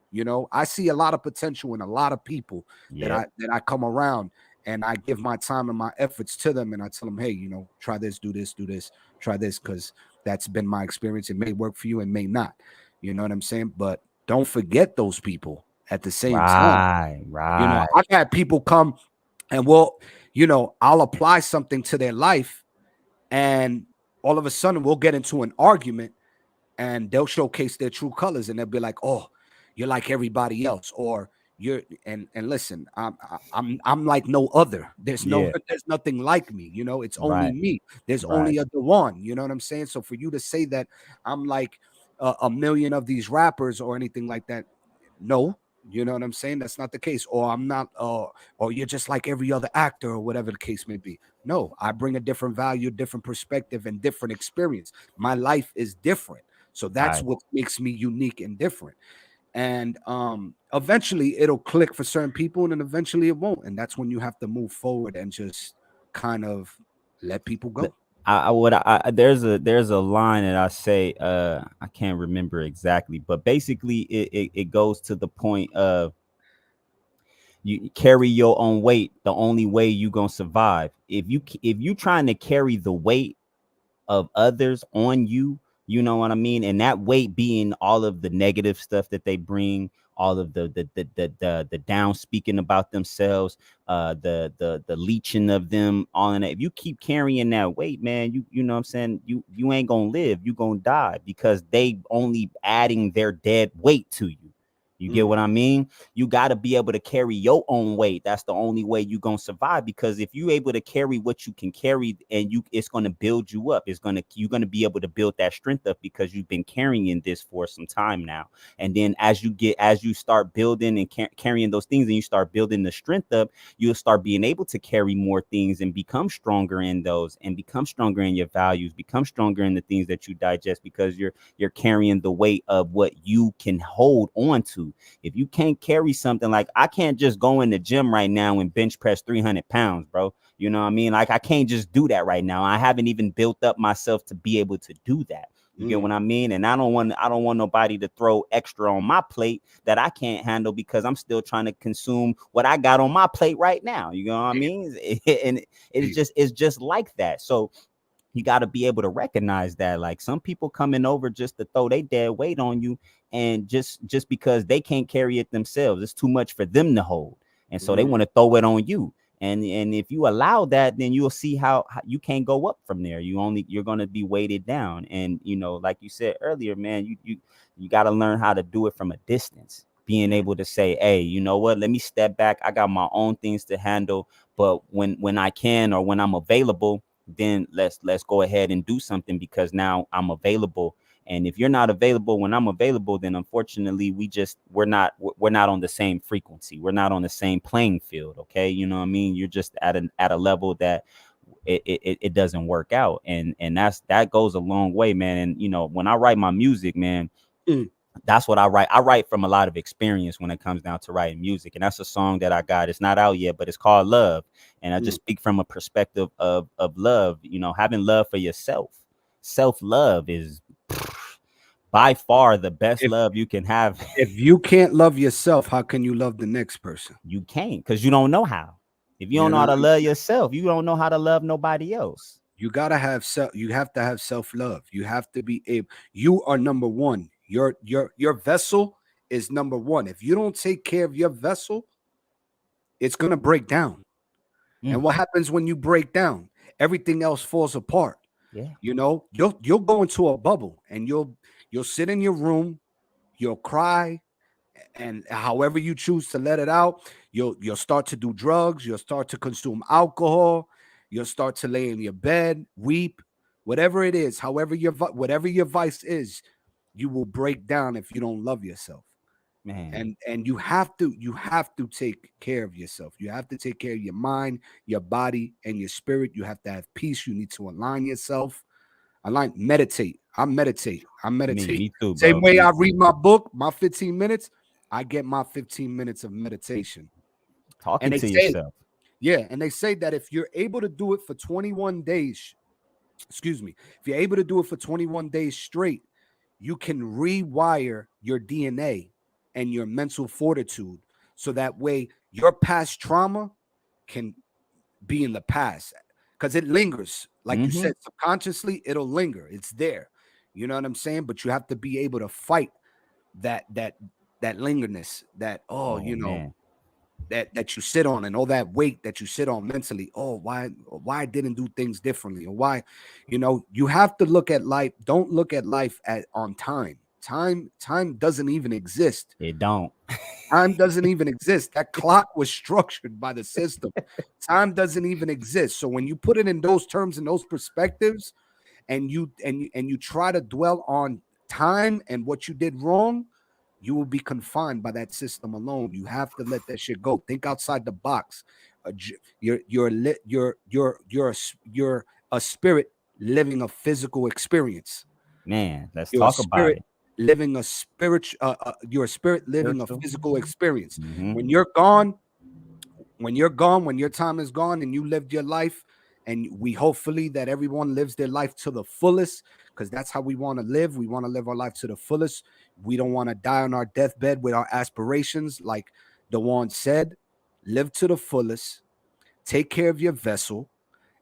I see a lot of potential in a lot of people that Yep. I come around, and I give my time and my efforts to them, and I tell them, hey, try this, do this, try this, because that's been my experience. It may work for you and may not. You know what I'm saying? But don't forget those people at the same time. Right. Right. I've had people come and I'll apply something to their life, and all of a sudden we'll get into an argument, and they'll showcase their true colors, and they'll be like, oh, you're like everybody else, or you're and listen, I'm like no other. There's no Yeah. there's nothing like me. It's only Right. me. There's Right. only a Dewan. You know what I'm saying? So for you to say that I'm like a million of these rappers or anything like that, no. You know what I'm saying? That's not the case. Or I'm not, or you're just like every other actor, or whatever the case may be. No, I bring a different value, different perspective, and different experience. My life is different. So that's Right. what makes me unique and different. And eventually it'll click for certain people, and then eventually it won't. And that's when you have to move forward and just kind of let people The- go. I would there's a line that I say, I can't remember exactly, but basically it goes to the point of, you carry your own weight. The only way you gonna survive, if you trying to carry the weight of others on you, you know what I mean? And that weight being all of the negative stuff that they bring, all of the down speaking about themselves, the leeching of them, all in that. If you keep carrying that weight, man, you know what I'm saying, you ain't gonna live, you gonna die, because they only adding their dead weight to you. You get what I mean? You got to be able to carry your own weight. That's the only way you're going to survive, because if you're able to carry what you can carry, and it's going to build you up. You're going to be able to build that strength up, because you've been carrying this for some time now. And then as you start building and carrying those things, and you start building the strength up, you'll start being able to carry more things and become stronger in those, and become stronger in your values, become stronger in the things that you digest, because you're carrying the weight of what you can hold on to. If you can't carry something, like I can't just go in the gym right now and bench press 300 pounds, bro. You know what I mean? Like I can't just do that right now. I haven't even built up myself to be able to do that. You get what I mean? And I don't want nobody to throw extra on my plate that I can't handle, because I'm still trying to consume what I got on my plate right now. You know what I mean? And it's just like that. So you got to be able to recognize that, like, some people coming over just to throw their dead weight on you, and just because they can't carry it themselves, it's too much for them to hold, and so they want to throw it on you. And if you allow that, then you'll see how you can't go up from there. You're going to be weighted down. And like you said earlier, man, you got to learn how to do it from a distance, being able to say, hey, you know what, let me step back, I got my own things to handle, but when I can, or when I'm available, then let's go ahead and do something, because now I'm available. And if you're not available when I'm available, then unfortunately we're not on the same frequency. We're not on the same playing field. Okay. You know what I mean? You're just at a level that it doesn't work out. And that goes a long way, man. And when I write my music, man, that's what I write. I write from a lot of experience when it comes down to writing music. And that's a song that I got. It's not out yet, but it's called Love. And I just speak from a perspective of love, having love for yourself. Self-love is by far the best love you can have. If you can't love yourself, how can you love the next person? You can't, because you don't know how. If you don't know how to love yourself, you don't know how to love nobody else. You gotta have you have to have self-love. You have to be able, you are number one. Your vessel is number one. If you don't take care of your vessel, it's gonna break down. And what happens when you break down? Everything else falls apart. Yeah. You'll go into a bubble, and you'll sit in your room, you'll cry, and however you choose to let it out, you'll start to do drugs, you'll start to consume alcohol, you'll start to lay in your bed, weep, whatever it is, whatever your vice is, you will break down if you don't love yourself. Man. And you have to take care of yourself. You have to take care of your mind, your body, and your spirit. You have to have peace. You need to align yourself. Meditate. I meditate. Me too, Same bro. way I read my book, my 15 minutes, I get my 15 minutes of meditation. Talking And they to say, yourself. yeah, and they say that if you're able to do it for 21 days, excuse me, if you're able to do it for 21 days straight, you can rewire your DNA and your mental fortitude, so that way your past trauma can be in the past, because it lingers. Like you said, subconsciously, it'll linger. It's there. You know what I'm saying? But you have to be able to fight that lingerness, Man. that you sit on, and all that weight that you sit on mentally. Oh, why I didn't do things differently, or why, you have to look at life. Don't look at life on time. Time doesn't even exist. It don't. Time doesn't even exist. That clock was structured by the system. Time doesn't even exist. So when you put it in those terms and those perspectives, and you try to dwell on time and what you did wrong, you will be confined by that system alone. You have to let that shit go. Think outside the box. You're a spirit living a physical experience. Man, let's You're a talk about spirit it. living a spiritual. You're a spirit living a Spiritual. physical experience. When you're gone, when your time is gone, and you lived your life, and we hopefully that everyone lives their life to the fullest, because that's how we want to live. We want to live our life to the fullest. We don't want to die on our deathbed with our aspirations. Like the one said, live to the fullest, take care of your vessel,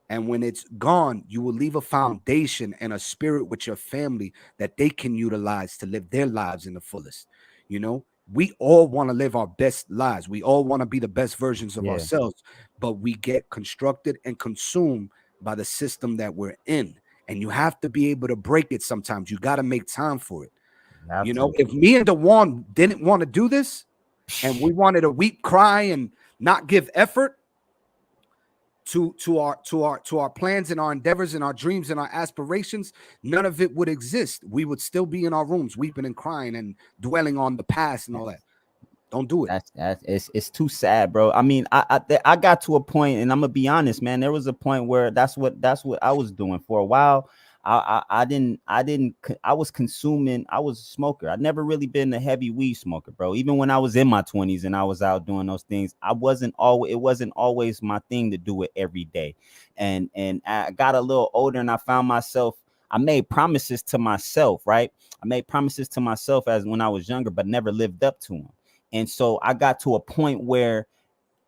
and when it's gone, you will leave a foundation and a spirit with your family that they can utilize to live their lives in the fullest. we all want to live our best lives. We all want to be the best versions of Yeah, ourselves, but we get constructed and consumed by the system that we're in. And you have to be able to break it sometimes. You got to make time for it. you have If me and Dewan didn't want to do this and we to. wanted to weep, cry, and not give effort to our plans and our endeavors and our dreams and our aspirations, none of it would exist. We would still be in our rooms weeping and crying and dwelling on the past and all that. Don't do it. That's it's too sad, bro. I mean, I got to a point, and I'm gonna be honest, man. There was a point where that's what I was doing for a while. I was consuming. I was a smoker. I'd never really been a heavy weed smoker, bro. Even when I was in my 20s and I was out doing those things, it wasn't always my thing to do it every day. And I got a little older, and I found myself. I made promises to myself, right? I made promises to myself as when I was younger, but never lived up to them. And so I got to a point where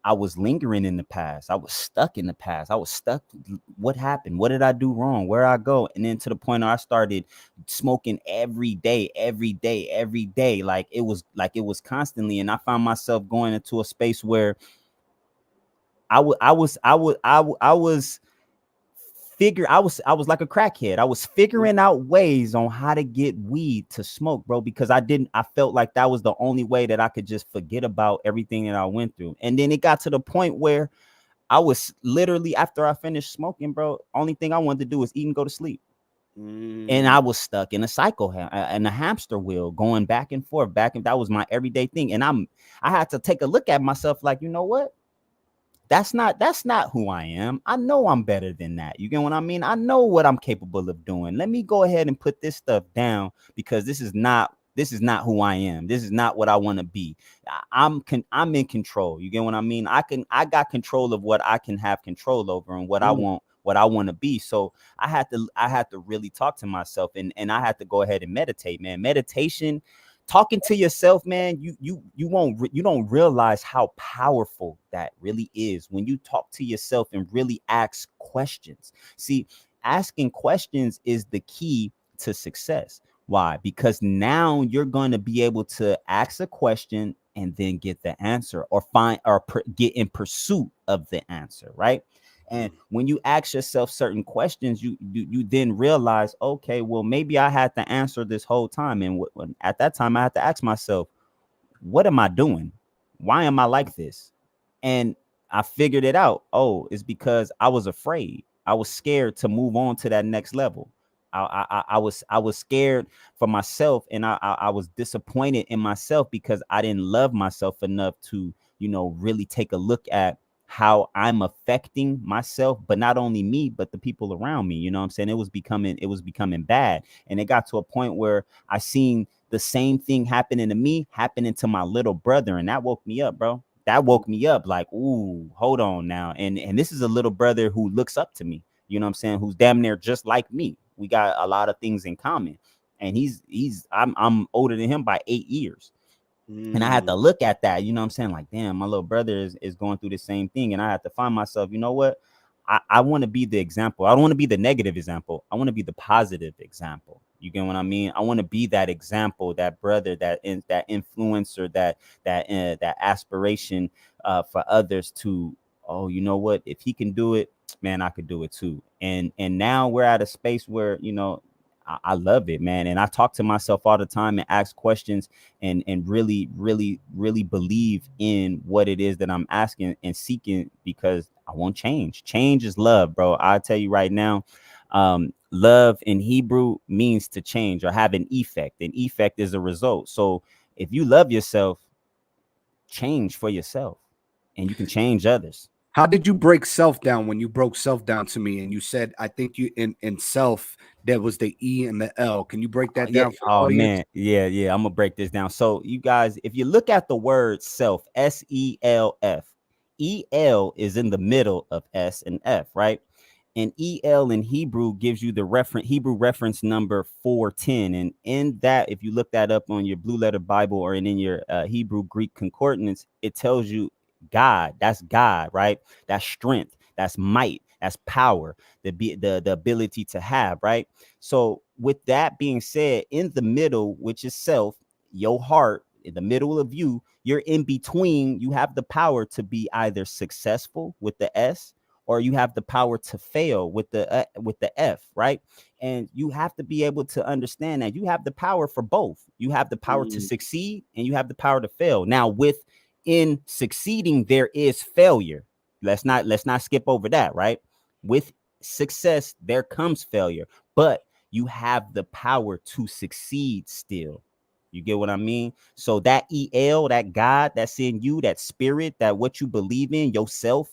I was lingering in the past. I was stuck in the past. I was stuck. What happened? What did I do wrong? Where I go? And then to the point where I started smoking every day, every day, every day. Like it was constantly. And I found myself going into a space where I was I was like a crackhead. I was figuring out ways on how to get weed to smoke, bro, because I felt like that was the only way that I could just forget about everything that I went through. And then it got to the point where I was literally, after I finished smoking, bro, only thing I wanted to do was eat and go to sleep. And I was stuck in a cycle and a hamster wheel going back and forth, that was my everyday thing. And I had to take a look at myself like, you know what? That's not who I am. I know I'm better than that. You get what I mean? I know what I'm capable of doing. Let me go ahead and put this stuff down, because this is not who I am. This is not what I want to be. I'm in control. You get what I mean? I got control of what I can have control over and what I want to be. So I had to really talk to myself, and I had to go ahead and meditate, man. Meditation, talking to yourself, man, you don't realize how powerful that really is when you talk to yourself and really ask questions. See, asking questions is the key to success. Why? Because now you're going to be able to ask a question and then get the answer, or get in pursuit of the answer, right? And when you ask yourself certain questions, you then realize, okay, well, maybe I had the answer this whole time. And at that time, I had to ask myself, what am I doing? Why am I like this? And I figured it out. Oh, it's because I was afraid. I was scared to move on to that next level. I was scared for myself, and I was disappointed in myself because I didn't love myself enough to, really take a look at how I'm affecting myself, but not only me, but the people around me. You know what I'm saying? It was becoming bad. And it got to a point where I seen the same thing happening to me, happening to my little brother. And that woke me up, bro. That woke me up like, ooh, hold on now. And this is a little brother who looks up to me, you know what I'm saying? Who's damn near just like me. We got a lot of things in common. And I'm older than him by 8 years. And I had to look at that, you know what I'm saying? Like, damn, my little brother is going through the same thing. And I had to find myself, you know what? I want to be the example. I don't want to be the negative example. I want to be the positive example. You get what I mean? I want to be that example, that brother, that influencer, that aspiration for others to, oh, you know what? If he can do it, man, I could do it too. And now we're at a space where, I love it, man. And I talk to myself all the time and ask questions and really, really, really believe in what it is that I'm asking and seeking, because I want change. Change is love, bro. I tell you right now, love in Hebrew means to change or have an effect. An effect is a result. So if you love yourself, change for yourself, and you can change others. How did you break self down when you broke self down to me and you said, I think you in self, there was the E and the L. Can you break that down for the audience? Man. Yeah. I'm gonna break this down. So you guys, if you look at the word self, SELF, EL is in the middle of S and F, right? And EL in Hebrew gives you the Hebrew reference number 410. And in that, if you look that up on your Blue Letter Bible or in your Hebrew Greek concordance, it tells you God. That's God, right? That's strength. That's might. That's power. The ability to have, right? So with that being said, in the middle, which is self, your heart, in the middle of you, you're in between. You have the power to be either successful with the S, or you have the power to fail with the F, right? And you have to be able to understand that you have the power for both. You have the power to succeed and you have the power to fail. Now, within succeeding, there is failure. Let's not skip over that, right? With success, there comes failure, but you have the power to succeed still. You get what I mean? So that EL, that God that's in you, that spirit, that what you believe in yourself,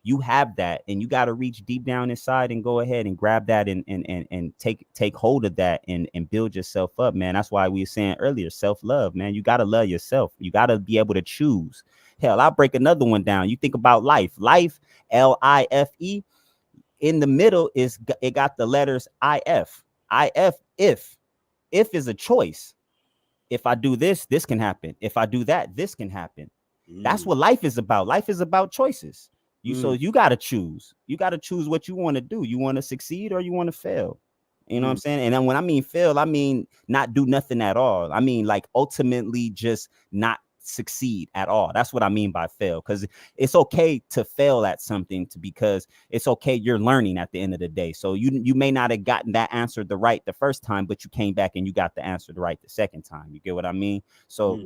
you have that, and you got to reach deep down inside and go ahead and grab that and take hold of that and build yourself up, man. That's why we were saying earlier, self-love, man. You got to love yourself. You got to be able to choose. Hell, I'll break another one down. You think about life, LIFE. In the middle it got the letters IF. If is a choice. If I do this, this can happen. If I do that, this can happen. That's what life is about. Life is about choices. So you got to choose. You got to choose what you want to do. You want to succeed or you want to fail. You know what I'm saying? And then when I mean fail, I mean not do nothing at all. I mean like ultimately just not succeed at all. That's what I mean by fail, because it's okay to fail at something because it's okay. You're learning at the end of the day. So you may not have gotten that answer right the first time, but you came back and you got the answer right the second time. You get what I mean? So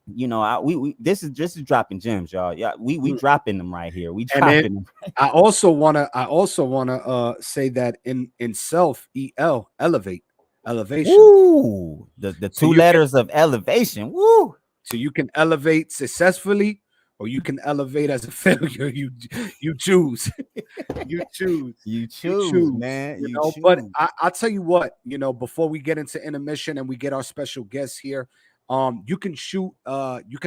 you know, we this is just dropping gems, y'all. Yeah, we dropping them right here. We dropping them. I also wanna say that in self, elevation. Woo! The two letters of elevation. Woo! So you can elevate successfully, or you can elevate as a failure. You choose. you choose, man. You know, but I'll tell you what, you know, before we get into intermission and we get our special guests here, you can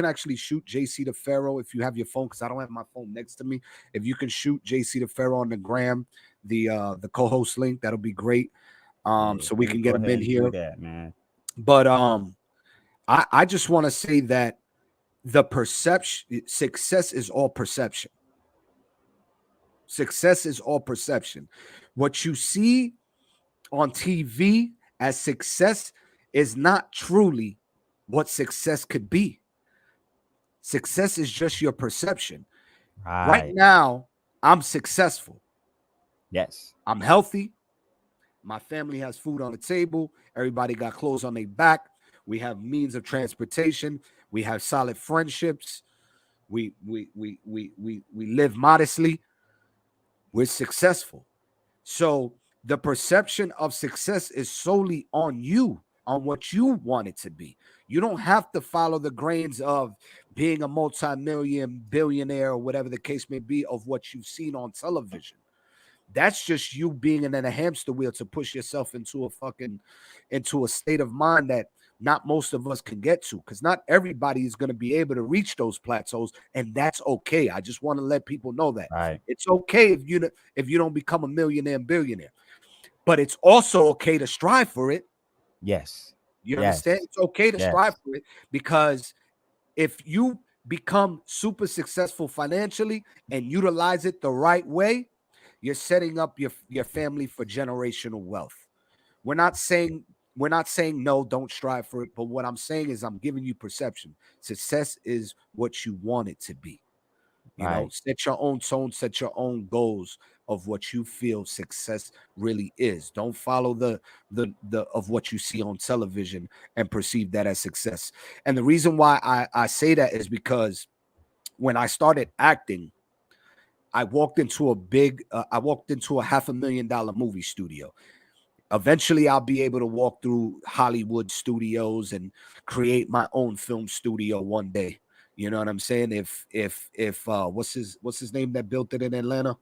actually shoot JC the Pharaoh if you have your phone, because I don't have my phone next to me. If you can shoot JC the Pharaoh on the gram, the co-host link, that'll be great. So we can get him in here. That, man. But I just want to say that the perception, success is all perception. Success is all perception. What you see on TV as success is not truly what success could be. Success is just your perception. Right now, I'm successful. Yes. I'm healthy. My family has food on the table. Everybody got clothes on their back. We have means of transportation. We have solid friendships. We live modestly. We're successful. So the perception of success is solely on you, on what you want it to be. You don't have to follow the grains of being a multi-million billionaire or whatever the case may be of what you've seen on television. That's just you being in a hamster wheel to push yourself into a state of mind that not most of us can get to, because not everybody is going to be able to reach those plateaus, and that's okay. I just want to let people know that it's okay if you don't become a millionaire and billionaire, but it's also okay to strive for it. Yes, you understand? It's okay to strive for it, because if you become super successful financially and utilize it the right way, you're setting up your family for generational wealth. We're not saying no, don't strive for it. But what I'm saying is I'm giving you perception. Success is what you want it to be. You know, set your own tone, set your own goals of what you feel success really is. Don't follow the of what you see on television and perceive that as success. And the reason why I say that is because when I started acting, I walked into a $500,000 movie studio. Eventually, I'll be able to walk through Hollywood studios and create my own film studio one day. You know what I'm saying? If what's his name that built it in Atlanta?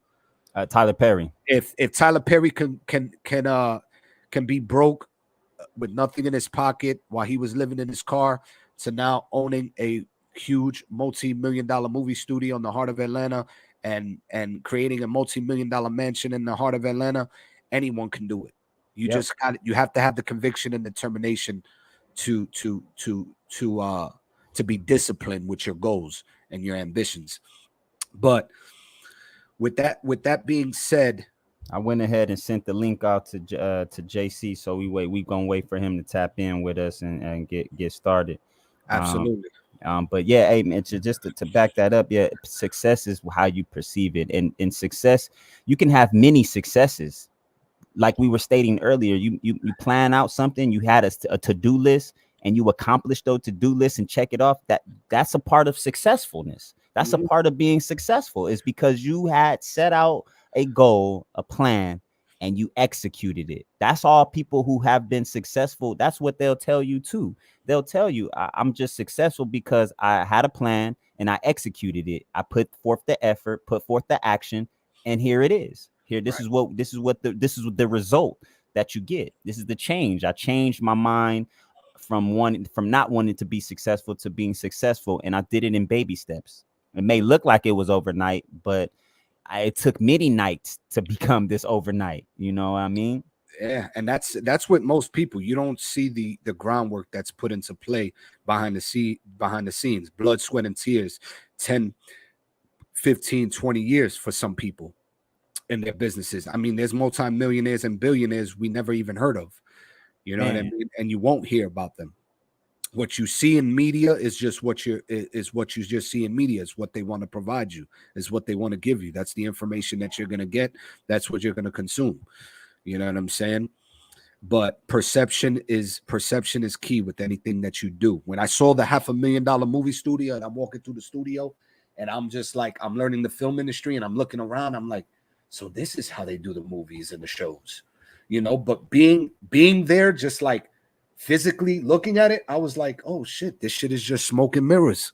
Tyler Perry. If Tyler Perry can be broke with nothing in his pocket while he was living in his car to now owning a huge multi-million-dollar movie studio in the heart of Atlanta and creating a multi-million-dollar mansion in the heart of Atlanta, anyone can do it. You just you have to have the conviction and determination to be disciplined with your goals and your ambitions. But with that being said, I went ahead and sent the link out to JC, so we gonna wait for him to tap in with us and get started. Um, Absolutely. but yeah, hey man, just to back that up, yeah, success is how you perceive it, and in success, you can have many successes. Like we were stating earlier, you plan out something, you had a to-do list, and you accomplish those to-do lists and check it off. That's a part of successfulness. That's a Mhm. part of being successful, is because you had set out a goal, a plan, and you executed it. That's all people who have been successful, that's what they'll tell you too. They'll tell you, I'm just successful because I had a plan and I executed it. I put forth the effort, put forth the action, and here it is. Here, Right. this is the result that you get. This is the change. I changed my mind from not wanting to be successful to being successful, and I did it in baby steps. It may look like it was overnight, but it took many nights to become this overnight. You know what I mean? Yeah, and that's what most people, you don't see the groundwork that's put into play behind the scenes, blood, sweat, and tears, 10, 15, 20 years for some people in their businesses. I mean, there's multimillionaires and billionaires we never even heard of. You know what I Man, mean? And you won't hear about them. What you see in media is just what you just see in media. Is what they want to provide you, is what they want to give you. That's the information that you're gonna get. That's what you're gonna consume. You know what I'm saying? But perception is key with anything that you do. When I saw the $500,000 movie studio and I'm walking through the studio and I'm just like, I'm learning the film industry and I'm looking around, I'm like, so this is how they do the movies and the shows, but being there, just like physically looking at it, I was like, oh shit, this shit is just smoke and mirrors.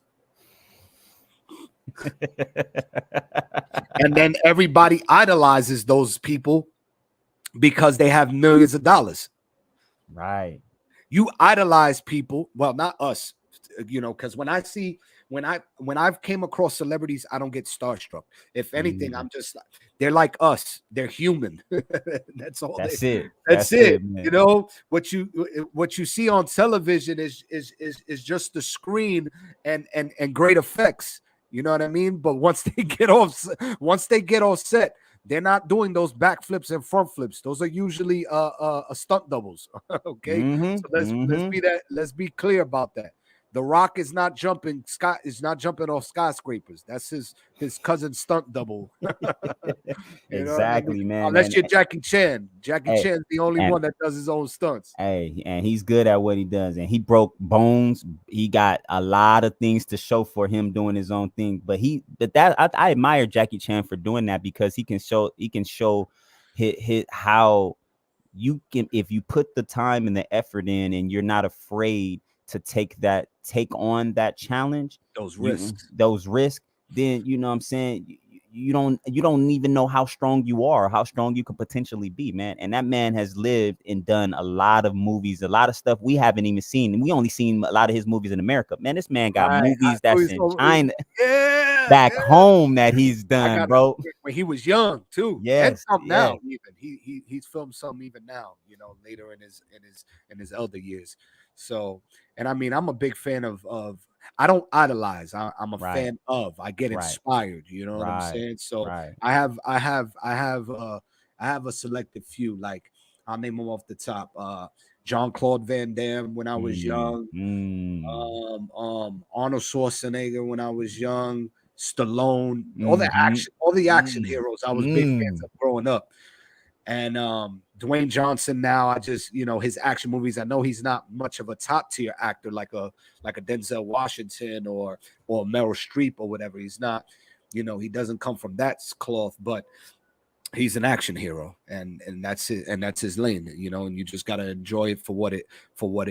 And then everybody idolizes those people because they have millions of dollars. right. You idolize people. Well, not us, because when I've came across celebrities, I don't get starstruck. If anything, Mhm. they're like us. They're human. That's all. That's it. That's That's it. it, man. What you see on television is just the screen and great effects. You know what I mean? But once they get off set, they're not doing those backflips and front flips. Those are usually stunt doubles. Okay, Mhm. so Mhm. let's be clear about that. The Rock is not jumping off skyscrapers. That's his cousin stunt double. You know what I mean? Exactly, man. Unless you're Jackie Chan. Jackie Hey, Chan's the only and one that does his own stunts. and he's good at what he does, and he broke bones. He got a lot of things to show for him doing his own thing. I admire Jackie Chan for doing that, because he can show his how you can, if you put the time and the effort in, and you're not afraid to take on that challenge, Those risks. those risks, then you know what I'm saying, you don't even know how strong you are, how strong you could potentially be, man. And that man has lived and done a lot of movies, a lot of stuff we haven't even seen, and we only seen a lot of his movies in America. Man, this man got Right. movies that's in China, Yeah, back yeah. home, that he's I done, got bro. when he was young too, and Yes, some yeah. now even. He's filmed some even now, later in his elder years. So, and I mean, I'm a big fan of. I don't idolize. I'm a Right, fan of. I get right, inspired. You know what I'm right, saying? So right. I have a selected few. Like, I'll name them off the top. John Claude Van Damme when I was Mm, young. mm, Arnold Schwarzenegger when I was young, Stallone, mhm, all the action mm, heroes I was big fans mm. of growing up. And Dwayne Johnson now, I just, his action movies, I know he's not much of a top tier actor like a Denzel Washington or Meryl Streep or whatever. He's not, he doesn't come from that cloth, but he's an action hero, and that's it, and that's his lane, and you just got to enjoy it for what it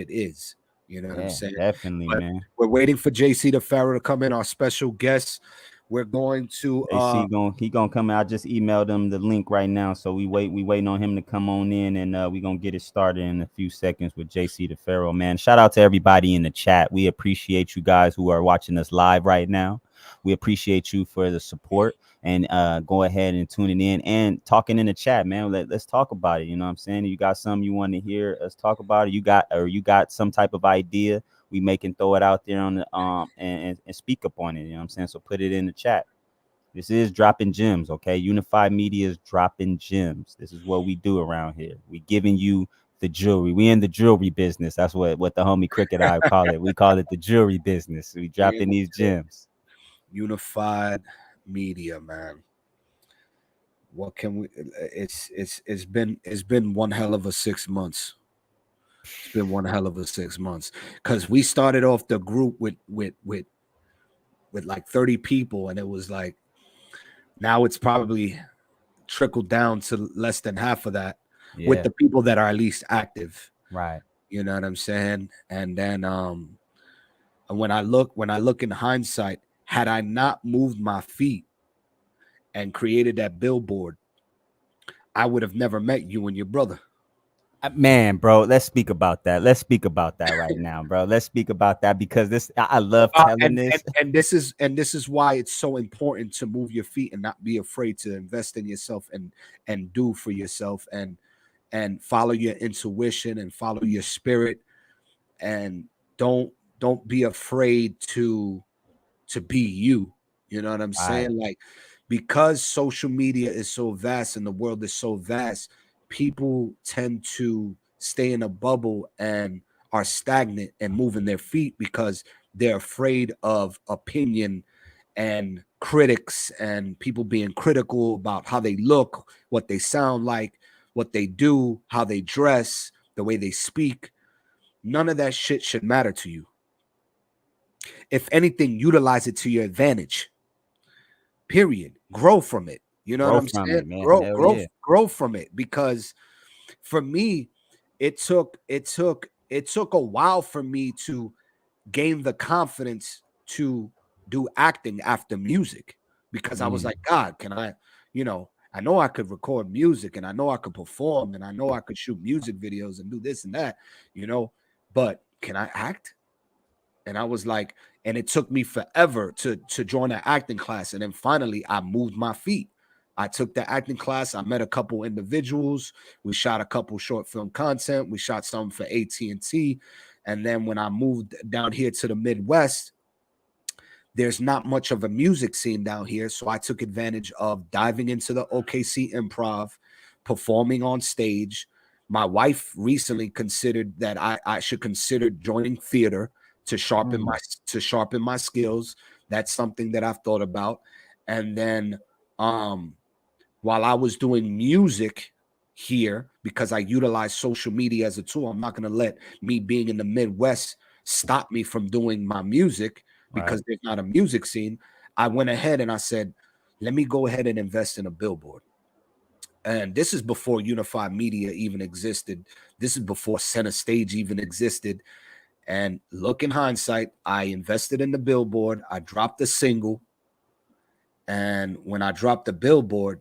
is. You know what I'm Yeah, saying? definitely, But man. we're waiting for JC the Pharaoh to come in, our special guest. We're going to AC he gonna come in. I just emailed him the link right now, so we waiting on him to come on in, and we gonna get it started in a few seconds with JC the Pharaoh, man. Shout out to everybody in the chat. We appreciate you guys who are watching us live right now. We appreciate you for the support, and go ahead and tuning in and talking in the chat, man. Let's talk about it. You know what I'm saying? You got something you want to hear us talk about it, you got some type of idea, we can throw it out there on the and speak up on it. You know what I'm saying? So put it in the chat. This is dropping gems, okay? Unified Media is dropping gems. This is what we do around here. We giving you the jewelry. We in the jewelry business. That's what the homie Cricket Eye call it. We call it the jewelry business. We dropping these gems. Unified Media, man. What can we? It's been one hell of a 6 months. It's been one hell of a 6 months because we started off the group with like 30 people, and it was like now it's probably trickled down to less than half of that with the people that are at least active. Right. You know what I'm saying? And then when I look in hindsight, had I not moved my feet and created that billboard, I would have never met you and your brother. Man, bro, let's speak about that. Let's speak about that right now, bro. Let's speak about that because I love telling this. And this is why it's so important to move your feet and not be afraid to invest in yourself and do for yourself and follow your intuition and follow your spirit, and don't be afraid to be you. You know what I'm saying? Like, because social media is so vast and the world is so vast, people tend to stay in a bubble and are stagnant and moving their feet because they're afraid of opinion and critics and people being critical about how they look, what they sound like, what they do, how they dress, the way they speak. None of that shit should matter to you. If anything, utilize it to your advantage. Period. Grow from it. You know what I'm saying? Grow from it. Because for me, it took a while for me to gain the confidence to do acting after music, because I was like, God, can I, I know I could record music and I know I could perform and I know I could shoot music videos and do this and that, but can I act? And I was like, and it took me forever to join an acting class. And then finally I moved my feet. I took the acting class. I met a couple individuals. We shot a couple short film content. We shot some for AT&T. And then when I moved down here to the Midwest, there's not much of a music scene down here. So I took advantage of diving into the OKC Improv, performing on stage. My wife recently considered that I should consider joining theater to sharpen my skills. That's something that I've thought about. And then while I was doing music here, because I utilize social media as a tool, I'm not going to let me being in the Midwest stop me from doing my music because there's not a music scene. I went ahead and I said, let me go ahead and invest in a billboard. And this is before Unified Media even existed. This is before Center Stage even existed. And look, in hindsight, I invested in the billboard. I dropped the single. And when I dropped the billboard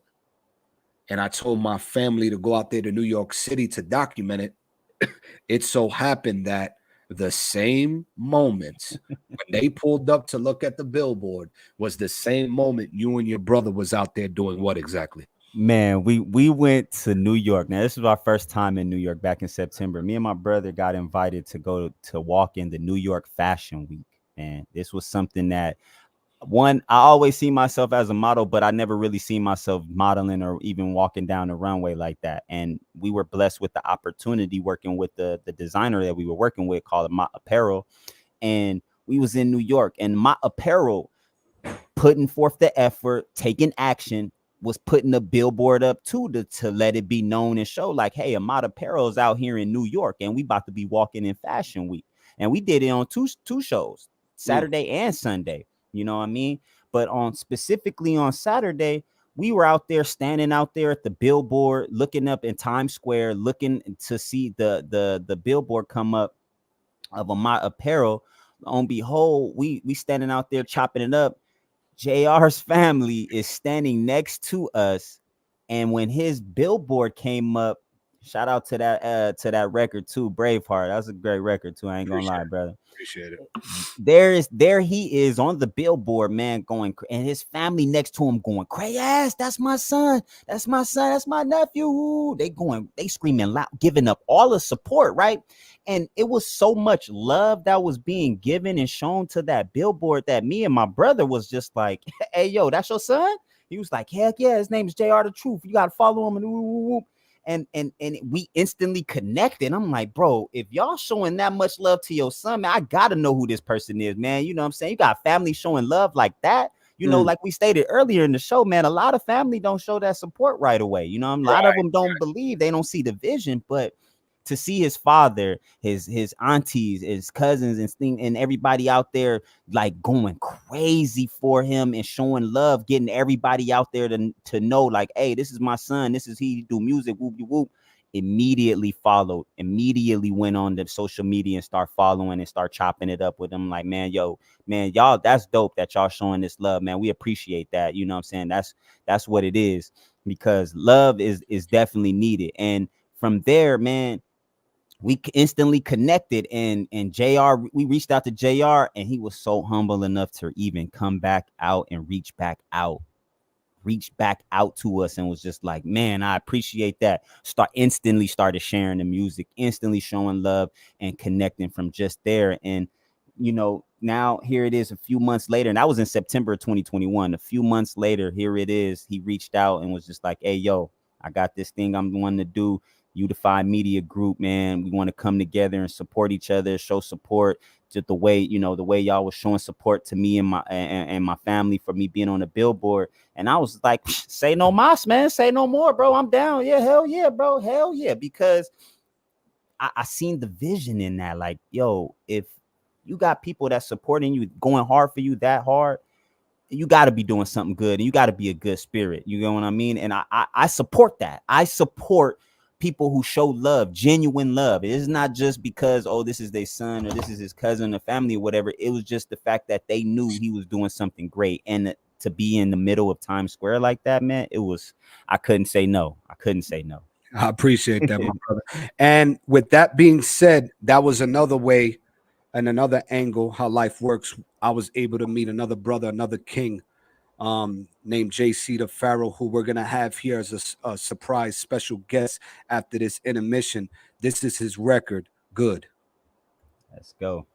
and I told my family to go out there to New York City to document it, it so happened that the same moment when they pulled up to look at the billboard was the same moment you and your brother was out there doing what exactly? Man, we went to New York. Now, this was our first time in New York back in September. Me and my brother got invited to go to walk in the New York Fashion Week. And this was something that, I always see myself as a model, but I never really seen myself modeling or even walking down the runway like that. And we were blessed with the opportunity working with the designer that we were working with called My Apparel. And we was in New York, and My Apparel, putting forth the effort, taking action, was putting a billboard up too to let it be known and show like, hey, Ahmad Apparel is out here in New York and we about to be walking in Fashion Week. And we did it on two shows, Saturday and Sunday. You know what I mean? But specifically on Saturday, we were out there standing out there at the billboard, looking up in Times Square, looking to see the billboard come up of Ahmad Apparel. On behold, we standing out there chopping it up. JR's family is standing next to us, and when his billboard came up, shout out to that record too, Braveheart. That was a great record too. I ain't gonna lie, brother. Appreciate it. There he is on the billboard, man, going, and his family next to him going, crazy ass, that's my son, that's my nephew. They screaming loud, giving up all the support, right? And it was so much love that was being given and shown to that billboard that me and my brother was just like, hey, yo, that's your son? He was like, heck yeah, his name is JR the Truth. You gotta follow him, and woo, woo, woo. And we instantly connected. I'm like, bro, if y'all showing that much love to your son, man, I gotta know who this person is, man. You know what I'm saying? You got family showing love like that. You know, like we stated earlier in the show, man, a lot of family don't show that support right away. You know, a lot of them don't believe, they don't see the vision, but to see his father, his aunties, his cousins, and everybody out there like going crazy for him and showing love, getting everybody out there to know, like, hey, this is my son, this is he do music, whoop whoop. Immediately followed, immediately went on the social media and start following and start chopping it up with them. Like, man, yo, man, y'all, that's dope that y'all showing this love, man. We appreciate that. You know what I'm saying? That's what it is, because love is definitely needed. And from there, man, we instantly connected, and JR, we reached out to JR, and he was so humble enough to even come back out and reach back out to us, and was just like, man, I appreciate that. Instantly started sharing the music, instantly showing love and connecting from just there. And you know, now here it is a few months later, and that was in September 2021. A few months later, here it is, he reached out and was just like, hey, yo, I got this thing I'm wanting to do, Unified Media Group, man. We want to come together and support each other, show support to the way, you know, the way y'all was showing support to me and my family for me being on the billboard. And I was like, say no mas, man, say no more, bro. I'm down. Yeah, hell yeah, bro. Hell yeah. Because I seen the vision in that. Like, yo, if you got people that's supporting you, going hard for you that hard, you got to be doing something good, and you got to be a good spirit. You know what I mean? And I support that. I support people who show love, genuine love. It's not just because, oh, this is their son or this is his cousin or family or whatever. It was just the fact that they knew he was doing something great. And to be in the middle of Times Square like that, man, I couldn't say no. I appreciate that, my brother. And with that being said, that was another way and another angle how life works. I was able to meet another brother, another king, named JC the Pharaoh, who we're gonna have here as a surprise special guest after this intermission. This is his record, Good. Let's go.